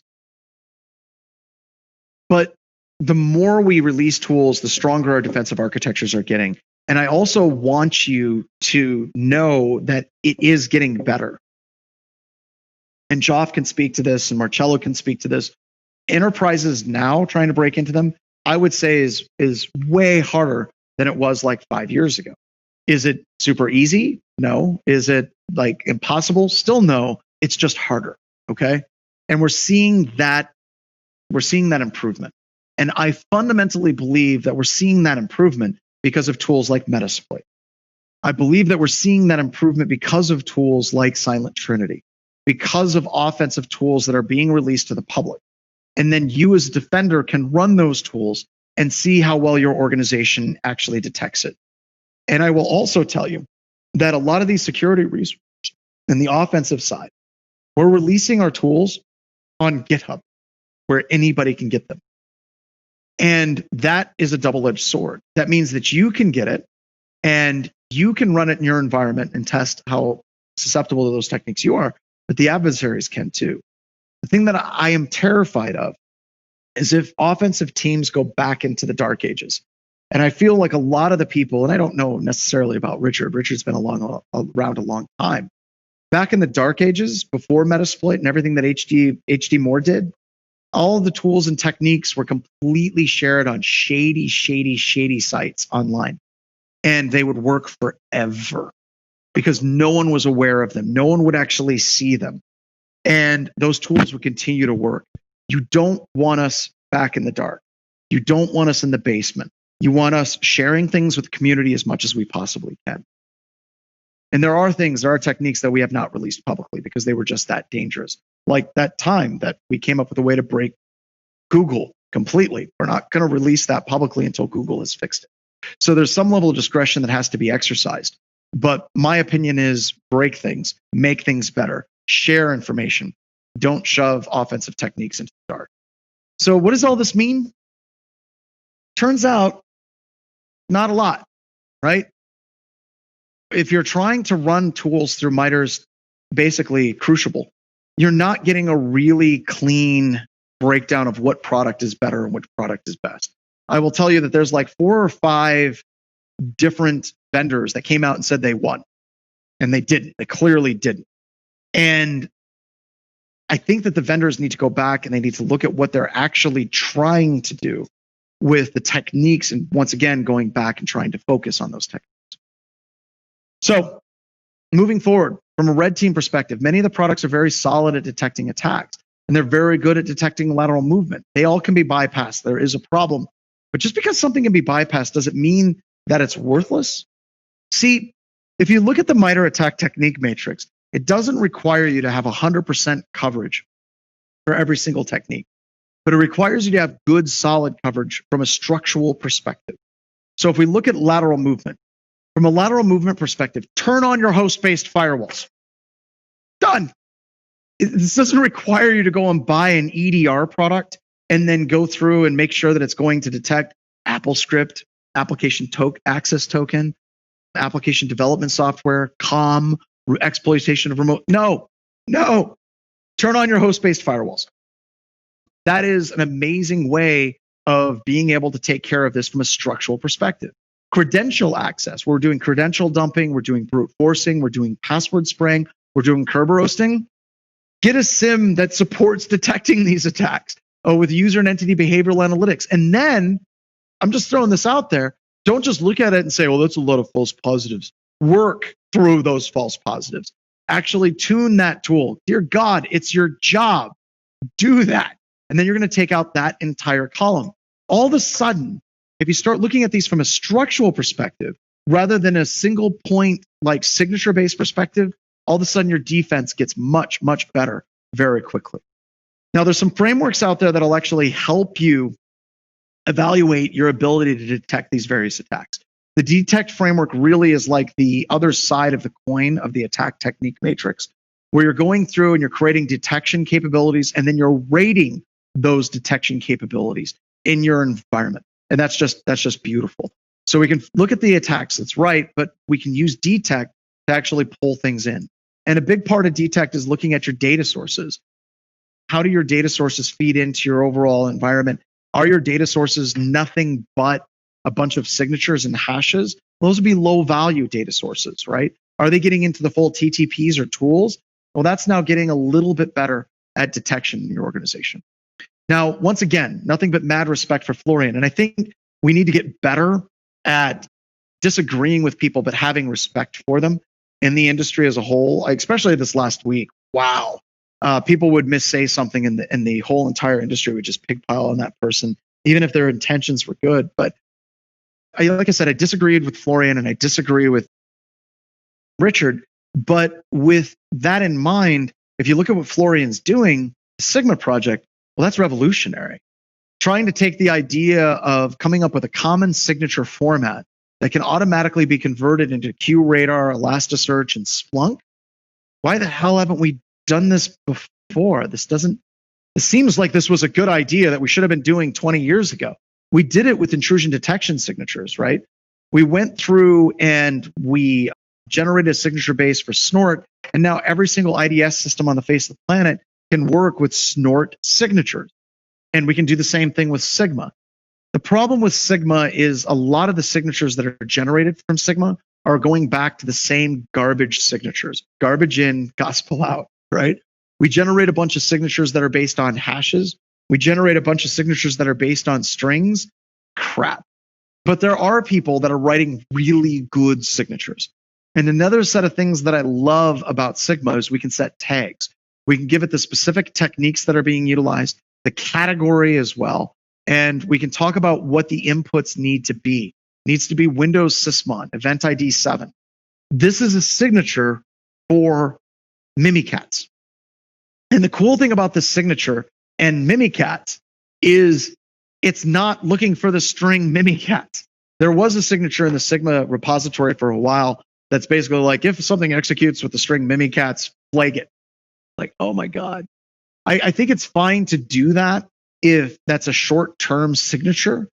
But the more we release tools, the stronger our defensive architectures are getting. And I also want you to know that it is getting better. And Joff can speak to this, and Marcello can speak to this. Enterprises now trying to break into them, I would say is way harder than it was like 5 years ago. Is it super easy? No. Is it like impossible? Still no. It's just harder. Okay. And we're seeing that improvement. And I fundamentally believe that we're seeing that improvement because of tools like Metasploit. I believe that we're seeing that improvement because of tools like Silent Trinity, because of offensive tools that are being released to the public. And then you as a defender can run those tools and see how well your organization actually detects it. And I will also tell you that a lot of these security resources in the offensive side, we're releasing our tools on GitHub where anybody can get them. And that is a double-edged sword. That means that you can get it and you can run it in your environment and test how susceptible to those techniques you are. but the adversaries can too. The thing that I am terrified of is if offensive teams go back into the dark ages. And I feel like a lot of the people, and I don't know necessarily about Richard. Richard's been around a long time. Back in the dark ages, before Metasploit and everything that HD Moore did, all of the tools and techniques were completely shared on shady sites online. And they would work forever because no one was aware of them. No one would actually see them. And those tools would continue to work. You don't want us back in the dark. You don't want us in the basement. You want us sharing things with the community as much as we possibly can. And there are techniques that we have not released publicly because they were just that dangerous. Like that time that we came up with a way to break Google completely. We're not going to release that publicly until Google has fixed it. So there's some level of discretion that has to be exercised. But my opinion is break things, make things better, share information. Don't shove offensive techniques into the dark. So what does all this mean? Turns out, not a lot, right? If you're trying to run tools through MITRE's basically Crucible, you're not getting a really clean breakdown of what product is better and which product is best. I will tell you that there's like 4 or 5 different vendors that came out and said they won, and they didn't. They clearly didn't. And I think that the vendors need to go back and they need to look at what they're actually trying to do with the techniques, and once again, going back and trying to focus on those techniques. So moving forward, from a red team perspective, many of the products are very solid at detecting attacks, and they're very good at detecting lateral movement. They all can be bypassed. There is a problem. But just because something can be bypassed doesn't mean that it's worthless. See, if you look at the MITRE attack technique matrix, it doesn't require you to have 100% coverage for every single technique, but it requires you to have good, solid coverage from a structural perspective. So if we look at lateral movement, from a lateral movement perspective, turn on your host-based firewalls. Done. This doesn't require you to go and buy an EDR product and then go through and make sure that it's going to detect AppleScript, application access token, application development software, COM, exploitation of remote. No. Turn on your host-based firewalls. That is an amazing way of being able to take care of this from a structural perspective. Credential access. We're doing credential dumping. We're doing brute forcing. We're doing password spraying. We're doing Kerberoasting. Get a SIM that supports detecting these attacks with user and entity behavioral analytics. And then, I'm just throwing this out there, don't just look at it and say, well, that's a lot of false positives. Work through those false positives. Actually tune that tool. Dear God, it's your job. Do that. And then you're going to take out that entire column. All of a sudden, if you start looking at these from a structural perspective, rather than a single point like signature-based perspective, all of a sudden your defense gets much, much better very quickly. Now, there's some frameworks out there that'll actually help you evaluate your ability to detect these various attacks. The DETECT framework really is like the other side of the coin of the attack technique matrix, where you're going through and you're creating detection capabilities, and then you're rating those detection capabilities in your environment. And that's just beautiful. So we can look at the attacks, that's right, but we can use DETECT to actually pull things in. And a big part of DETECT is looking at your data sources. How do your data sources feed into your overall environment? Are your data sources nothing but a bunch of signatures and hashes? Those would be low value data sources, right? Are they getting into the full TTPs or tools? Well, that's now getting a little bit better at detection in your organization. Now, once again, nothing but mad respect for Florian. And I think we need to get better at disagreeing with people, but having respect for them in the industry as a whole, especially this last week. Wow. People would missay something in the whole entire industry would just pigpile on that person, even if their intentions were good. But like I said, I disagreed with Florian and I disagree with Richard. But with that in mind, if you look at what Florian's doing, the Sigma project, well, that's revolutionary. Trying to take the idea of coming up with a common signature format that can automatically be converted into QRadar, Elasticsearch, and Splunk. Why the hell haven't we done this before? It seems like this was a good idea that we should have been doing 20 years ago. We did it with intrusion detection signatures, right? We went through and we generated a signature base for Snort And now every single IDS system on the face of the planet can work with snort signatures. And we can do the same thing with Sigma. The problem with Sigma is a lot of the signatures that are generated from Sigma are going back to the same garbage signatures. Garbage in, gospel out, right? We generate a bunch of signatures that are based on hashes. We generate a bunch of signatures that are based on strings. Crap. But there are people that are writing really good signatures. And another set of things that I love about Sigma is we can set tags. We can give it the specific techniques that are being utilized, the category as well. And we can talk about what the inputs need to be. It needs to be Windows Sysmon, Event ID 7. This is a signature for Mimikatz. And the cool thing about this signature and Mimikatz is it's not looking for the string Mimikatz. There was a signature in the Sigma repository for a while that's basically like, if something executes with the string Mimikatz, flag it. Like, oh my God. I think it's fine to do that if that's a short-term signature,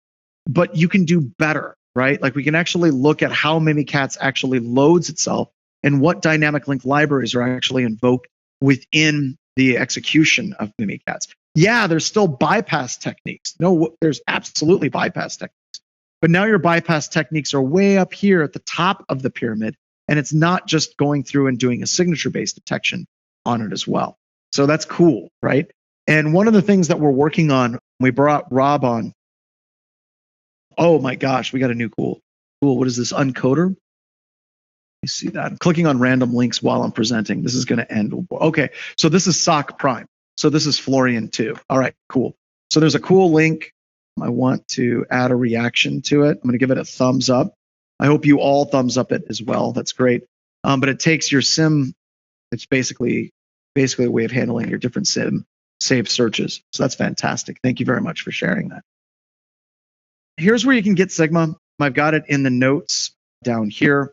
but you can do better, right? Like we can actually look at how Mimikatz actually loads itself and what dynamic link libraries are actually invoked within the execution of Mimikatz. Yeah, there's still bypass techniques. No, there's absolutely bypass techniques. But now your bypass techniques are way up here at the top of the pyramid, and it's not just going through and doing a signature-based detection on it as well. So that's cool, right? And one of the things that we're working on, we brought Rob on. Oh my gosh, we got a new cool. What is this, Uncoder? You see that? I'm clicking on random links while I'm presenting. This is going to end. Okay, so this is SOC Prime. So this is Florian too. All right, cool. So there's a cool link. I want to add a reaction to it. I'm going to give it a thumbs up. I hope you all thumbs up it as well. That's great. But it takes your SIM. It's basically a way of handling your different SIM saved searches. So that's fantastic. Thank you very much for sharing that. Here's where you can get Sigma. I've got it in the notes down here.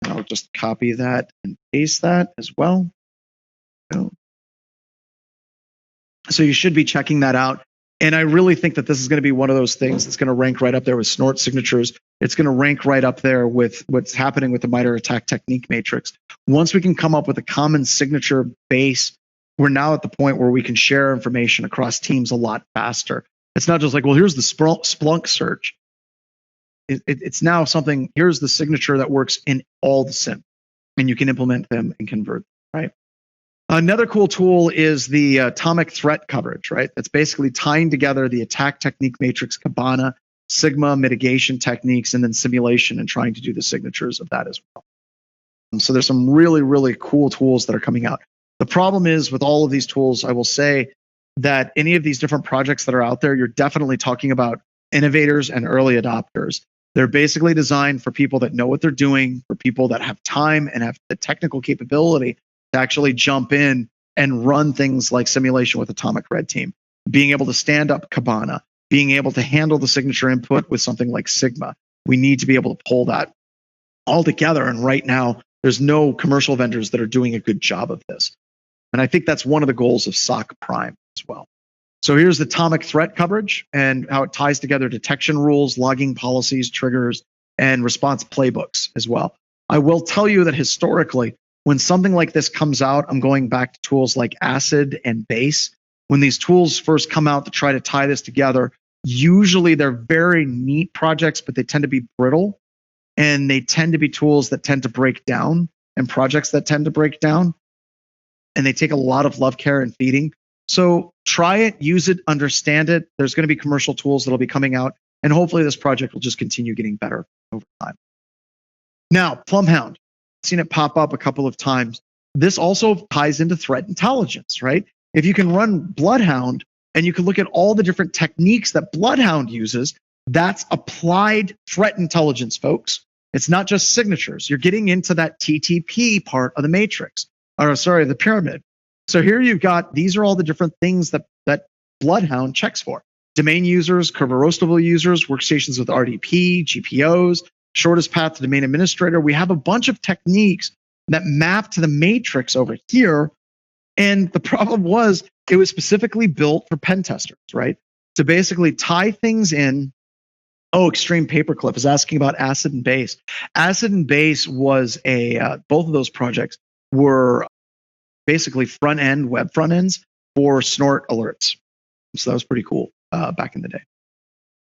And I'll just copy that and paste that as well. So you should be checking that out. And I really think that this is going to be one of those things that's going to rank right up there with snort signatures. It's going to rank right up there with what's happening with the MITRE attack technique matrix. Once we can come up with a common signature base, we're now at the point where we can share information across teams a lot faster. It's not just like, well, here's the Splunk search. It's now something, here's the signature that works in all the SIM, and you can implement them and convert them, right? Another cool tool is the atomic threat coverage, right? That's basically tying together the attack technique matrix, Kibana, Sigma mitigation techniques, and then simulation and trying to do the signatures of that as well. So there's some really, really cool tools that are coming out. The problem is with all of these tools, I will say that any of these different projects that are out there, you're definitely talking about innovators and early adopters. They're basically designed for people that know what they're doing, for people that have time and have the technical capability to actually jump in and run things like simulation with Atomic Red Team, being able to stand up Kibana, being able to handle the signature input with something like Sigma. We need to be able to pull that all together. And right now, there's no commercial vendors that are doing a good job of this. And I think that's one of the goals of SOC Prime as well. So here's the atomic threat coverage and how it ties together detection rules, logging policies, triggers, and response playbooks as well. I will tell you that historically, when something like this comes out, I'm going back to tools like ACID and BASE. When these tools first come out to try to tie this together, usually they're very neat projects, but they tend to be brittle. And they tend to be tools that tend to break down and projects that tend to break down. And they take a lot of love, care, and feeding. So try it, use it, understand it. There's going to be commercial tools that'll be coming out. And hopefully this project will just continue getting better over time. Now, PlumHound. I've seen it pop up a couple of times. This also ties into threat intelligence, right? If you can run Bloodhound and you can look at all the different techniques that Bloodhound uses, that's applied threat intelligence, folks. It's not just signatures. You're getting into that TTP part of the matrix, the pyramid. So here you've got, these are all the different things that Bloodhound checks for. Domain users, Kerberoastable users, workstations with RDP, GPOs, shortest path to domain administrator. We have a bunch of techniques that map to the matrix over here. And the problem was it was specifically built for pen testers, right? To basically tie things in. Oh, Extreme Paperclip is asking about ACID and BASE. ACID and BASE was both of those projects were basically web front ends for snort alerts. So that was pretty cool back in the day.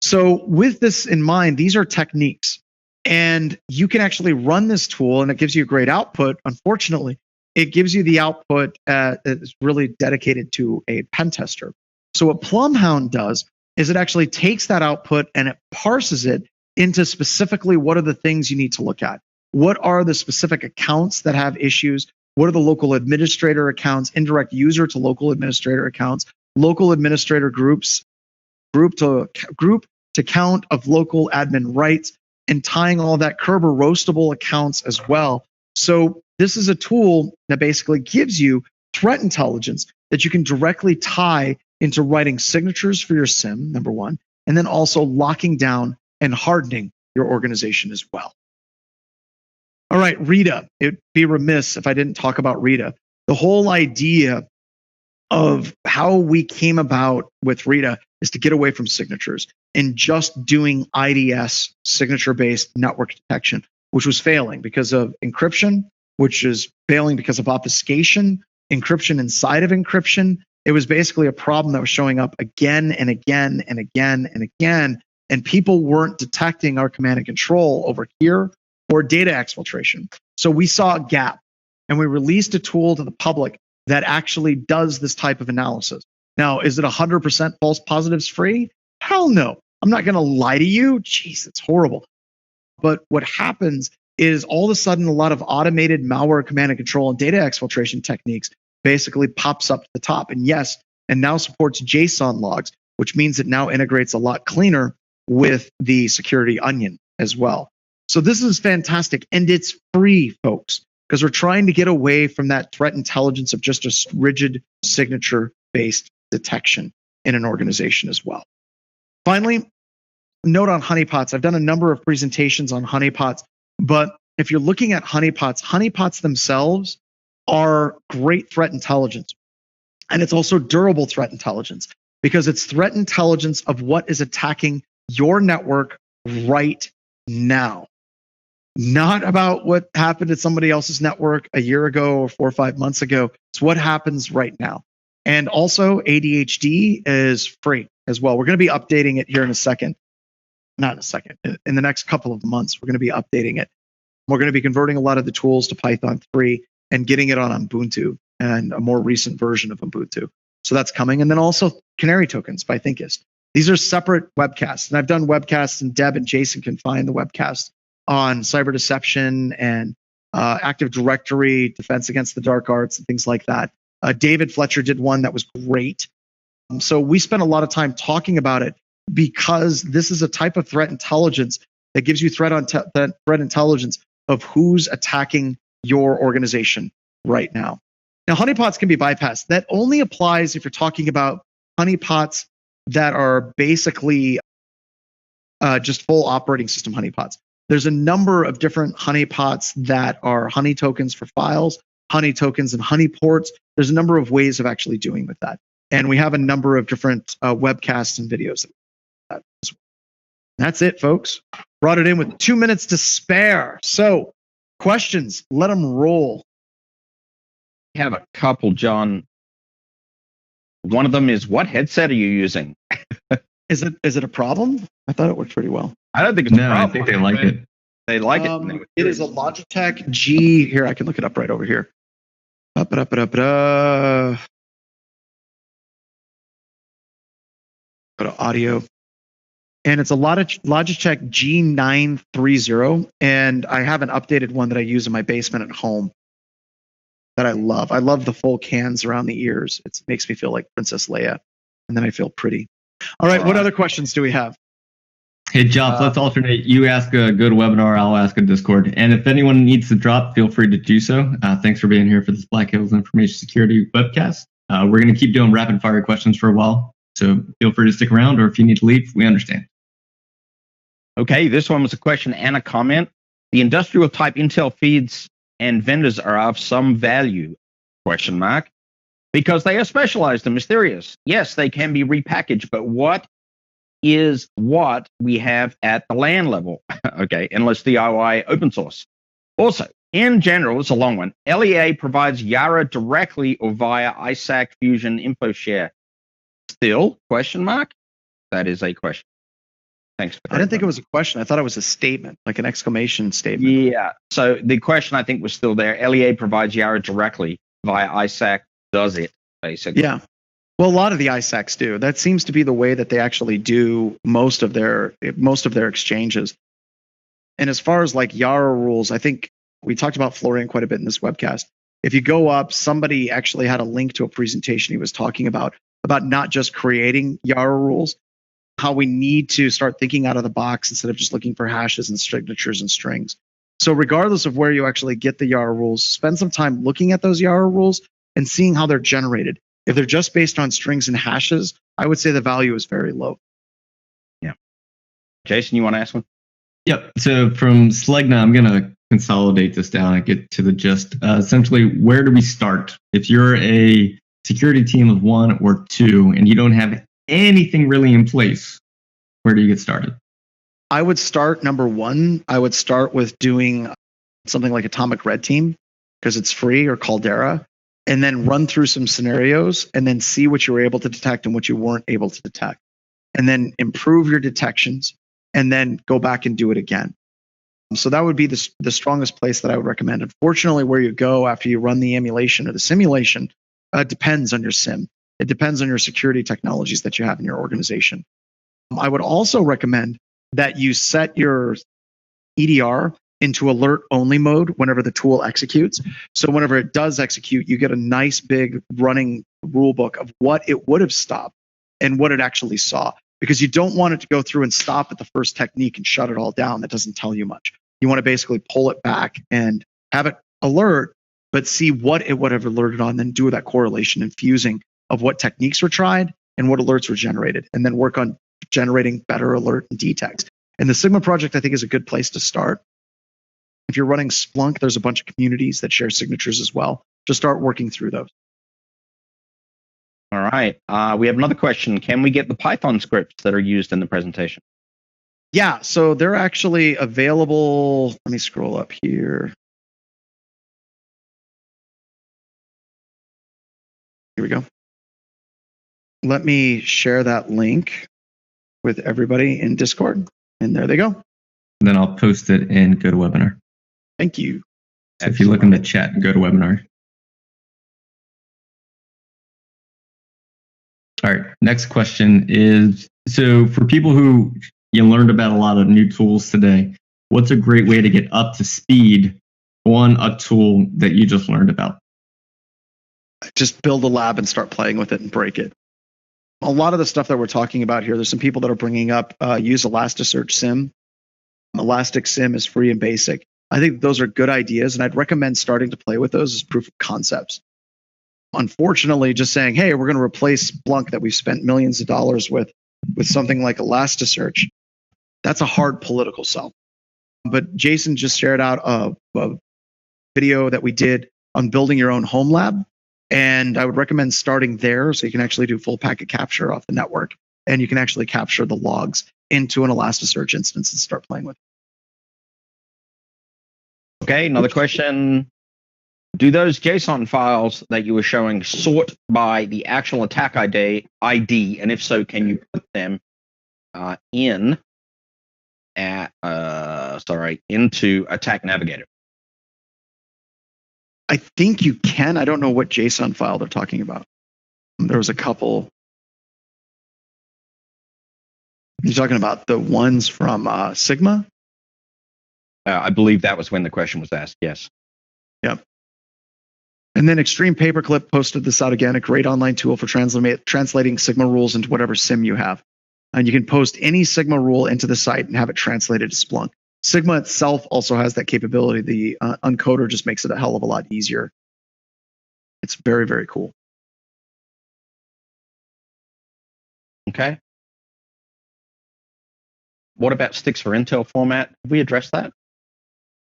So with this in mind, these are techniques, and you can actually run this tool and it gives you a great output. Unfortunately, it gives you the output that's really dedicated to a pen tester. So what PlumHound does is it actually takes that output and it parses it into specifically what are the things you need to look at. What are the specific accounts that have issues? What are the local administrator accounts, indirect user to local administrator accounts, local administrator groups, group to count of local admin rights, and tying all that Kerber roastable accounts as well. So this is a tool that basically gives you threat intelligence that you can directly tie into writing signatures for your SIM, number one, and then also locking down and hardening your organization as well. All right, RITA. It'd be remiss if I didn't talk about RITA. The whole idea of how we came about with RITA is to get away from signatures and just doing IDS, signature-based network detection, which was failing because of encryption, which is failing because of obfuscation, encryption inside of encryption. It was basically a problem that was showing up again and again and again and again, and people weren't detecting our command and control over here or data exfiltration. So we saw a gap, and we released a tool to the public that actually does this type of analysis. Now, is it 100% false positives free? Hell no. I'm not going to lie to you. Jeez, it's horrible. But what happens is all of a sudden a lot of automated malware command and control and data exfiltration techniques basically pops up to the top. And yes, and now supports JSON logs, which means it now integrates a lot cleaner with the security onion as well. So this is fantastic, and it's free, folks, because we're trying to get away from that threat intelligence of just a rigid signature-based detection in an organization as well. Finally, note on honeypots. I've done a number of presentations on honeypots, but if you're looking at honeypots themselves are great threat intelligence. And it's also durable threat intelligence because it's threat intelligence of what is attacking your network right now. Not about what happened at somebody else's network a year ago or 4 or 5 months ago. It's what happens right now. And also ADHD is free as well. We're going to be updating it here in a second. Not in a second. In the next couple of months, we're going to be updating it. We're going to be converting a lot of the tools to Python 3 and getting it on Ubuntu and a more recent version of Ubuntu. So that's coming. And then also Canary tokens by Thinkist. These are separate webcasts. And I've done webcasts, and Deb and Jason can find the webcast on cyber deception and Active Directory, defense against the dark arts, and things like that. David Fletcher did one that was great. So we spent a lot of time talking about it because this is a type of threat intelligence that gives you threat intelligence of who's attacking your organization right now. Now, honeypots can be bypassed. That only applies if you're talking about honeypots that are basically just full operating system honeypots. There's a number of different honeypots that are honey tokens for files, honey tokens and honey ports. There's a number of ways of actually doing with that. And we have a number of different webcasts and videos. That's it, folks. Brought it in with 2 minutes to spare. So questions, let them roll. I have a couple, John. One of them is, what headset are you using? Is it a problem? I thought it worked pretty well. I don't think it's a No, problem. I think they like it. They like it. It is a Logitech G. Here, I can look it up right over here. Go to audio. And it's a Logitech G930. And I have an updated one that I use in my basement at home that I love. I love the full cans around the ears. It makes me feel like Princess Leia. And then I feel pretty. All right, what other questions do we have? Hey, Jobs, let's alternate. You ask a good webinar, I'll ask a Discord. And if anyone needs to drop, feel free to do so. Thanks for being here for this Black Hills Information Security webcast. We're going to keep doing rapid fire questions for a while. So feel free to stick around, or if you need to leave, we understand. Okay, this one was a question and a comment. The industrial type Intel feeds and vendors are of some value, ? Because they are specialized and mysterious. Yes, they can be repackaged, but what is what we have at the LAN level? Okay, unless DIY open source. Also, In general, it's a long one. LEA provides Yara directly or via ISAC Fusion InfoShare. Still? Question mark? That is a question. Thanks. I didn't think it was a question. I thought it was a statement, like an exclamation statement. Yeah. So the question I think was still there. LEA provides Yara directly via ISAC. Does it, basically? Yeah. Well, a lot of the ISACs do. That seems to be the way that they actually do most of their exchanges. And as far as like Yara rules, I think we talked about Florian quite a bit in this webcast. If you go up, somebody actually had a link to a presentation he was talking about not just creating Yara rules, how we need to start thinking out of the box instead of just looking for hashes and signatures and strings. So regardless of where you actually get the Yara rules, spend some time looking at those Yara rules and seeing how they're generated. If they're just based on strings and hashes, I would say the value is very low. Yeah. Jason, you want to ask one? Yep. So from Slegna, I'm going to consolidate this down and get to the gist. Essentially, where do we start? If you're a security team of 1 or 2 and you don't have anything really in place, where do you get started? I would start number 1. I would start with doing something like Atomic Red Team because it's free, or Caldera, and then run through some scenarios and then see what you were able to detect and what you weren't able to detect, and then improve your detections and then go back and do it again. So that would be the strongest place that I would recommend. Unfortunately, where you go after you run the emulation or the simulation depends on your SIM. It depends on your security technologies that you have in your organization. I would also recommend that you set your EDR into alert only mode whenever the tool executes. So whenever it does execute, you get a nice big running rule book of what it would have stopped and what it actually saw. Because you don't want it to go through and stop at the first technique and shut it all down. That doesn't tell you much. You want to basically pull it back and have it alert, but see what it would have alerted on, then do that correlation and fusing of what techniques were tried and what alerts were generated, and then work on generating better alert and detects. And the Sigma project, I think, is a good place to start. If you're running Splunk, there's a bunch of communities that share signatures as well. Just start working through those. All right. We have another question. Can we get the Python scripts that are used in the presentation? Yeah, so they're actually available. Let me scroll up here. Here we go. Let me share that link with everybody in Discord. And there they go. And then I'll post it in GoToWebinar. Thank you. So if you look in the chat and GoToWebinar. All right, next question is, so for people who learned about a lot of new tools today, what's a great way to get up to speed on a tool that you just learned about? Just build a lab and start playing with it and break it. A lot of the stuff that we're talking about here, there's some people that are bringing up use Elasticsearch SIM. Elastic SIM is free and basic. I think those are good ideas, and I'd recommend starting to play with those as proof of concepts. Unfortunately, just saying, hey, we're going to replace Splunk that we've spent millions of dollars with something like Elasticsearch, that's a hard political sell. But Jason just shared out a video that we did on building your own home lab. And I would recommend starting there so you can actually do full packet capture off the network. And you can actually capture the logs into an Elasticsearch instance and start playing with it. Okay, another question. Do those JSON files that you were showing sort by the actual attack ID? And if so, can you put them into Attack Navigator? I think you can. I don't know what JSON file they're talking about. There was a couple. You're talking about the ones from Sigma? I believe that was when the question was asked, yes. Yep. And then Extreme Paperclip posted this out again, a great online tool for translating Sigma rules into whatever SIM you have. And you can post any Sigma rule into the site and have it translated to Splunk. Sigma itself also has that capability. The uncoder just makes it a hell of a lot easier. It's very, very cool. Okay. What about sticks for Intel format? Have we addressed that?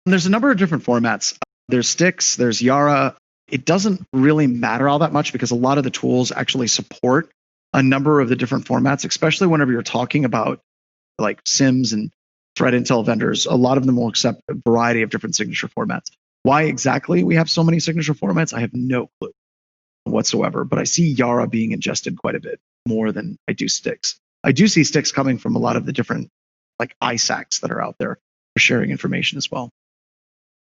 There's a number of different formats. There's sticks, there's Yara. It doesn't really matter all that much because a lot of the tools actually support a number of the different formats, especially whenever you're talking about like SIMs and threat intel vendors. A lot of them will accept a variety of different signature formats. Why exactly we have so many signature formats, I have no clue whatsoever. But I see Yara being ingested quite a bit more than I do sticks. I do see sticks coming from a lot of the different like ISACs that are out there for sharing information as well.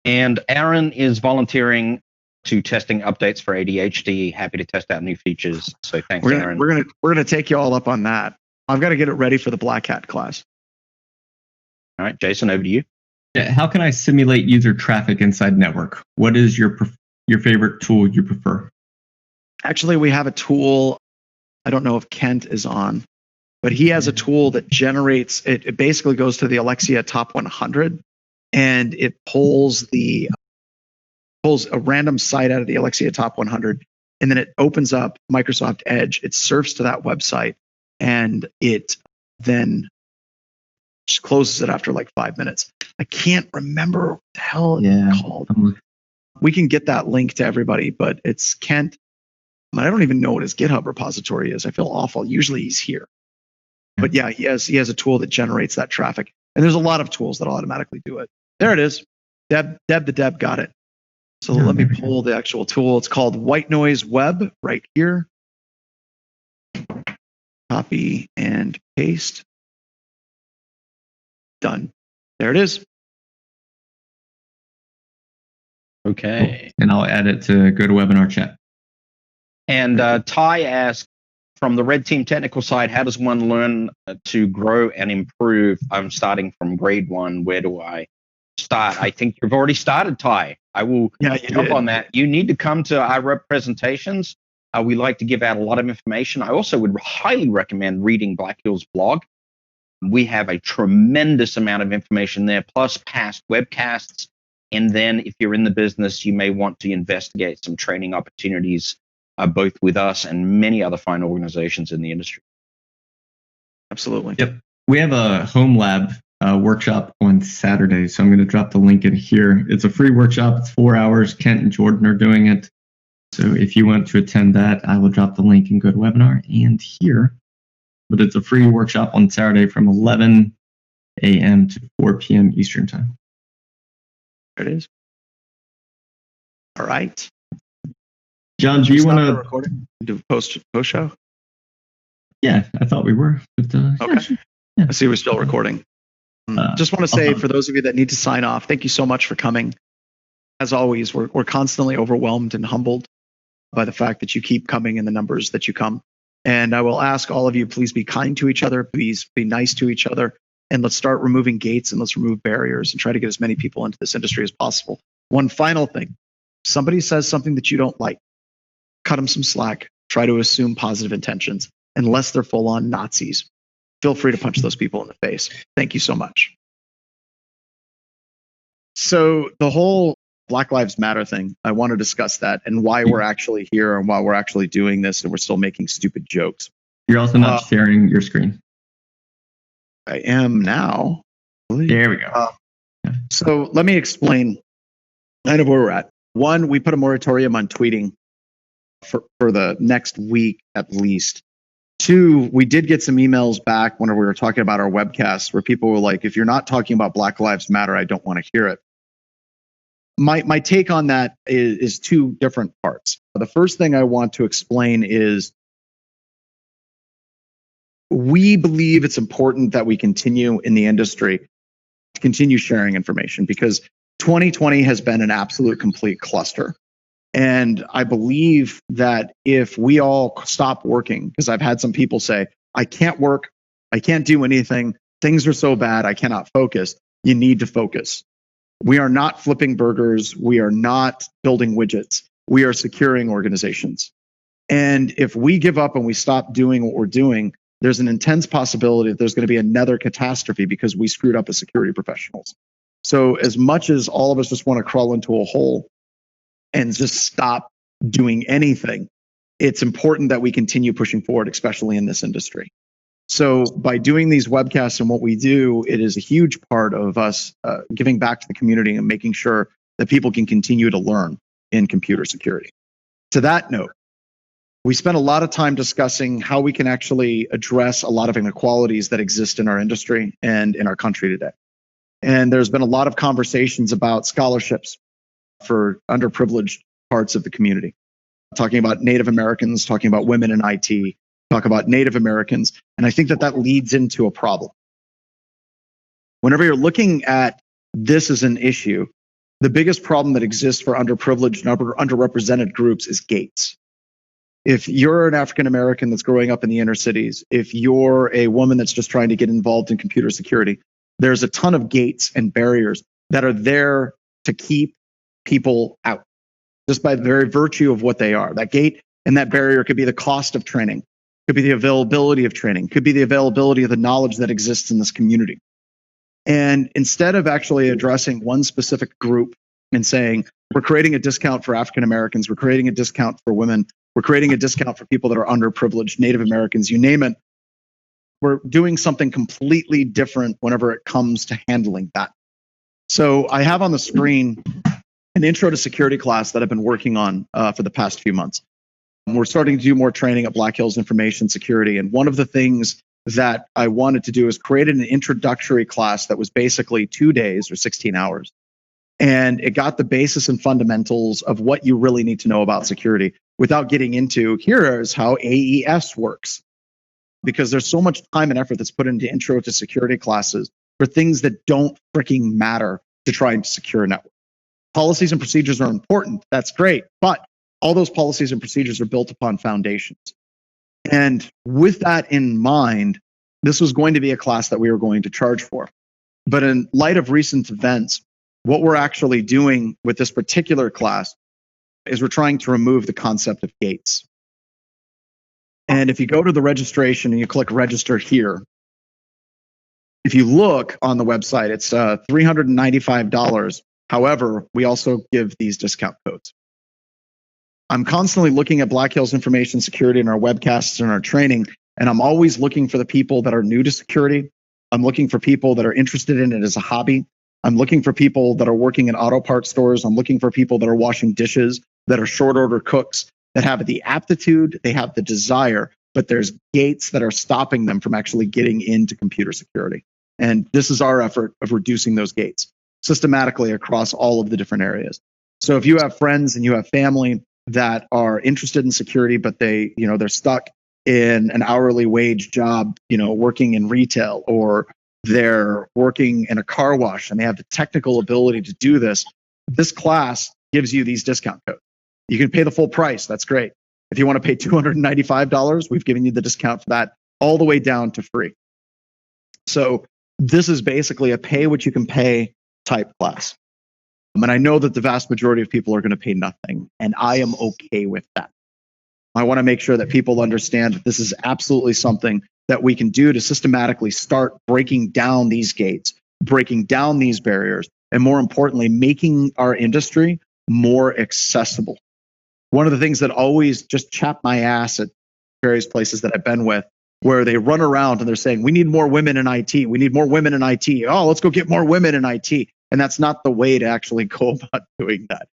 And Aaron is volunteering to testing updates for ADHD. Happy to test out new features. So thanks, Aaron. We're gonna take you all up on that. I've got to get it ready for the Black Hat class. All right, Jason, over to you. Yeah, how can I simulate user traffic inside network? What is your favorite tool you prefer? Actually, we have a tool. I don't know if Kent is on, but he has a tool that generates. It basically goes to the Alexia Top 100, and it pulls a random site out of the Alexia Top 100, and then it opens up Microsoft Edge. It surfs to that website, and it then just closes it after like 5 minutes. I can't remember what the hell it's called. We can get that link to everybody, but it's Kent. I don't even know what his GitHub repository is. I feel awful. Usually he's here. But yeah, he has a tool that generates that traffic. And there's a lot of tools that automatically do it. There it is. Deb got it. So let me pull the actual tool. It's called White Noise Web right here. Copy and paste. Done. There it is. Okay. And I'll add it to GoToWebinar chat. And Ty asked, from the Red Team technical side, how does one learn to grow and improve? I'm starting from grade 1. Where do I start? I think you've already started, Ty. I will jump on that. You need to come to our rep presentations. We like to give out a lot of information. I also would highly recommend reading Black Hill's blog. We have a tremendous amount of information there, plus past webcasts. And then if you're in the business, you may want to investigate some training opportunities, both with us and many other fine organizations in the industry. Absolutely. Yep. We have a home lab workshop on Saturday, so I'm going to drop the link in here. It's a free workshop. It's 4 hours. Kent and Jordan are doing it. So if you want to attend that, I will drop the link in GoToWebinar and here. But it's a free workshop on Saturday from 11 a.m. to 4 p.m. Eastern Time. There it is. All right. John, do you want to recording? Do post show? Yeah, I thought we were. But, okay. Yeah. I see we're still recording. Just want to say, for those of you that need to sign off, thank you so much for coming. As always, we're constantly overwhelmed and humbled by the fact that you keep coming in the numbers that you come. And I will ask all of you, please be kind to each other. Please be nice to each other. And let's start removing gates and let's remove barriers and try to get as many people into this industry as possible. One final thing. Somebody says something that you don't like. Cut them some slack. Try to assume positive intentions unless they're full-on Nazis. Feel free to punch those people in the face. Thank you so much. So the whole Black Lives Matter thing, I want to discuss that and why we're actually here and why we're actually doing this and we're still making stupid jokes. You're also not sharing your screen. I am now. There we go. So let me explain kind of where we're at. One, we put a moratorium on tweeting for the next week at least. Two, we did get some emails back when we were talking about our webcasts where people were like, if you're not talking about Black Lives Matter, I don't want to hear it. My take on that is two different parts. The first thing I want to explain is we believe it's important that we continue in the industry to continue sharing information because 2020 has been an absolute complete cluster. And I believe that if we all stop working, because I've had some people say, I can't work, I can't do anything, things are so bad, I cannot focus. You need to focus. We are not flipping burgers. We are not building widgets. We are securing organizations. And if we give up and we stop doing what we're doing, there's an intense possibility that there's going to be another catastrophe because we screwed up as security professionals. So as much as all of us just want to crawl into a hole and just stop doing anything, it's important that we continue pushing forward, especially in this industry. So by doing these webcasts and what we do, it is a huge part of us giving back to the community and making sure that people can continue to learn in computer security. To that note, we spent a lot of time discussing how we can actually address a lot of inequalities that exist in our industry and in our country today. And there's been a lot of conversations about scholarships for underprivileged parts of the community. Talking about Native Americans, talking about women in IT, talk about Native Americans. And I think that that leads into a problem. Whenever you're looking at this as an issue, the biggest problem that exists for underprivileged and underrepresented groups is gates. If you're an African American that's growing up in the inner cities, if you're a woman that's just trying to get involved in computer security, there's a ton of gates and barriers that are there to keep people out, just by the very virtue of what they are. That gate and that barrier could be the cost of training, could be the availability of training, could be the availability of the knowledge that exists in this community. And instead of actually addressing one specific group and saying, we're creating a discount for African Americans, we're creating a discount for women, we're creating a discount for people that are underprivileged, Native Americans, you name it, we're doing something completely different whenever it comes to handling that. So I have on the screen an intro to security class that I've been working on for the past few months. We're starting to do more training at Black Hills Information Security. And one of the things that I wanted to do is create an introductory class that was basically 2 days or 16 hours. And it got the basis and fundamentals of what you really need to know about security without getting into here's how AES works. Because there's so much time and effort that's put into intro to security classes for things that don't freaking matter to try and secure a network. Policies and procedures are important. That's great. But all those policies and procedures are built upon foundations. And with that in mind, this was going to be a class that we were going to charge for. But in light of recent events, what we're actually doing with this particular class is we're trying to remove the concept of gates. And if you go to the registration and you click register here, if you look on the website, it's $395. However, we also give these discount codes. I'm constantly looking at Black Hills Information Security in our webcasts and our training, and I'm always looking for the people that are new to security. I'm looking for people that are interested in it as a hobby. I'm looking for people that are working in auto parts stores. I'm looking for people that are washing dishes, that are short order cooks, that have the aptitude, they have the desire, but there's gates that are stopping them from actually getting into computer security. And this is our effort of reducing those gates systematically across all of the different areas. So if you have friends and you have family that are interested in security, but they're stuck in an hourly wage job, working in retail, or they're working in a car wash and they have the technical ability to do this, this class gives you these discount codes. You can pay the full price. That's great. If you want to pay $295, we've given you the discount for that all the way down to free. So this is basically a pay what you can pay type class. And I know that the vast majority of people are going to pay nothing, and I am okay with that. I want to make sure that people understand that this is absolutely something that we can do to systematically start breaking down these gates, breaking down these barriers, and more importantly, making our industry more accessible. One of the things that always just chap my ass at various places that I've been with, where they run around and they're saying, we need more women in IT. We need more women in IT. Oh, let's go get more women in IT. And that's not the way to actually go about doing that.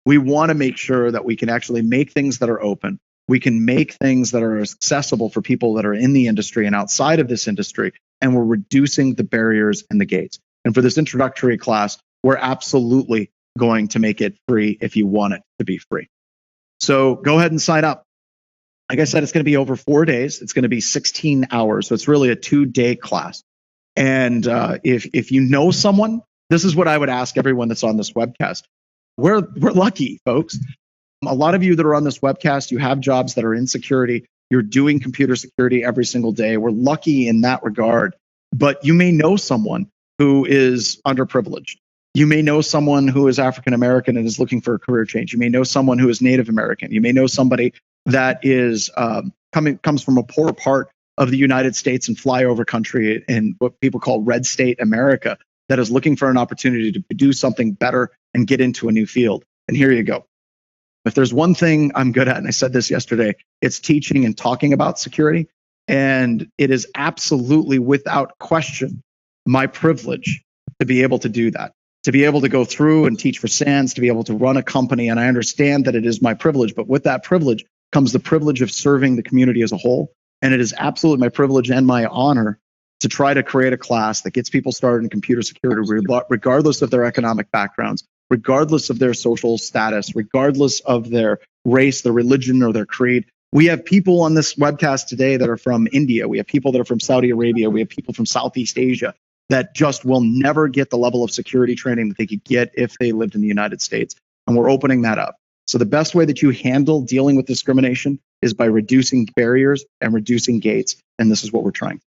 We want to make sure that we can actually make things that are open. We can make things that are accessible for people that are in the industry and outside of this industry. And we're reducing the barriers and the gates. And for this introductory class, we're absolutely going to make it free if you want it to be free. So go ahead and sign up. Like I said, it's going to be over 4 days. It's going to be 16 hours. So it's really a 2-day class. And if you know someone, this is what I would ask everyone that's on this webcast. We're lucky, folks. A lot of you that are on this webcast, you have jobs that are in security. You're doing computer security every single day. We're lucky in that regard. But you may know someone who is underprivileged. You may know someone who is African American and is looking for a career change. You may know someone who is Native American. You may know somebody that is comes from a poor part of the United States and flyover country in what people call red state America that is looking for an opportunity to do something better and get into a new field. And here you go. If there's one thing I'm good at, and I said this yesterday, it's teaching and talking about security. And it is absolutely without question my privilege to be able to do that, to be able to go through and teach for SANS, to be able to run a company. And I understand that it is my privilege, but with that privilege comes the privilege of serving the community as a whole. And it is absolutely my privilege and my honor to try to create a class that gets people started in computer security, regardless of their economic backgrounds, regardless of their social status, regardless of their race, their religion, or their creed. We have people on this webcast today that are from India. We have people that are from Saudi Arabia. We have people from Southeast Asia that just will never get the level of security training that they could get if they lived in the United States. And we're opening that up. So the best way that you handle dealing with discrimination is by reducing barriers and reducing gates. And this is what we're trying.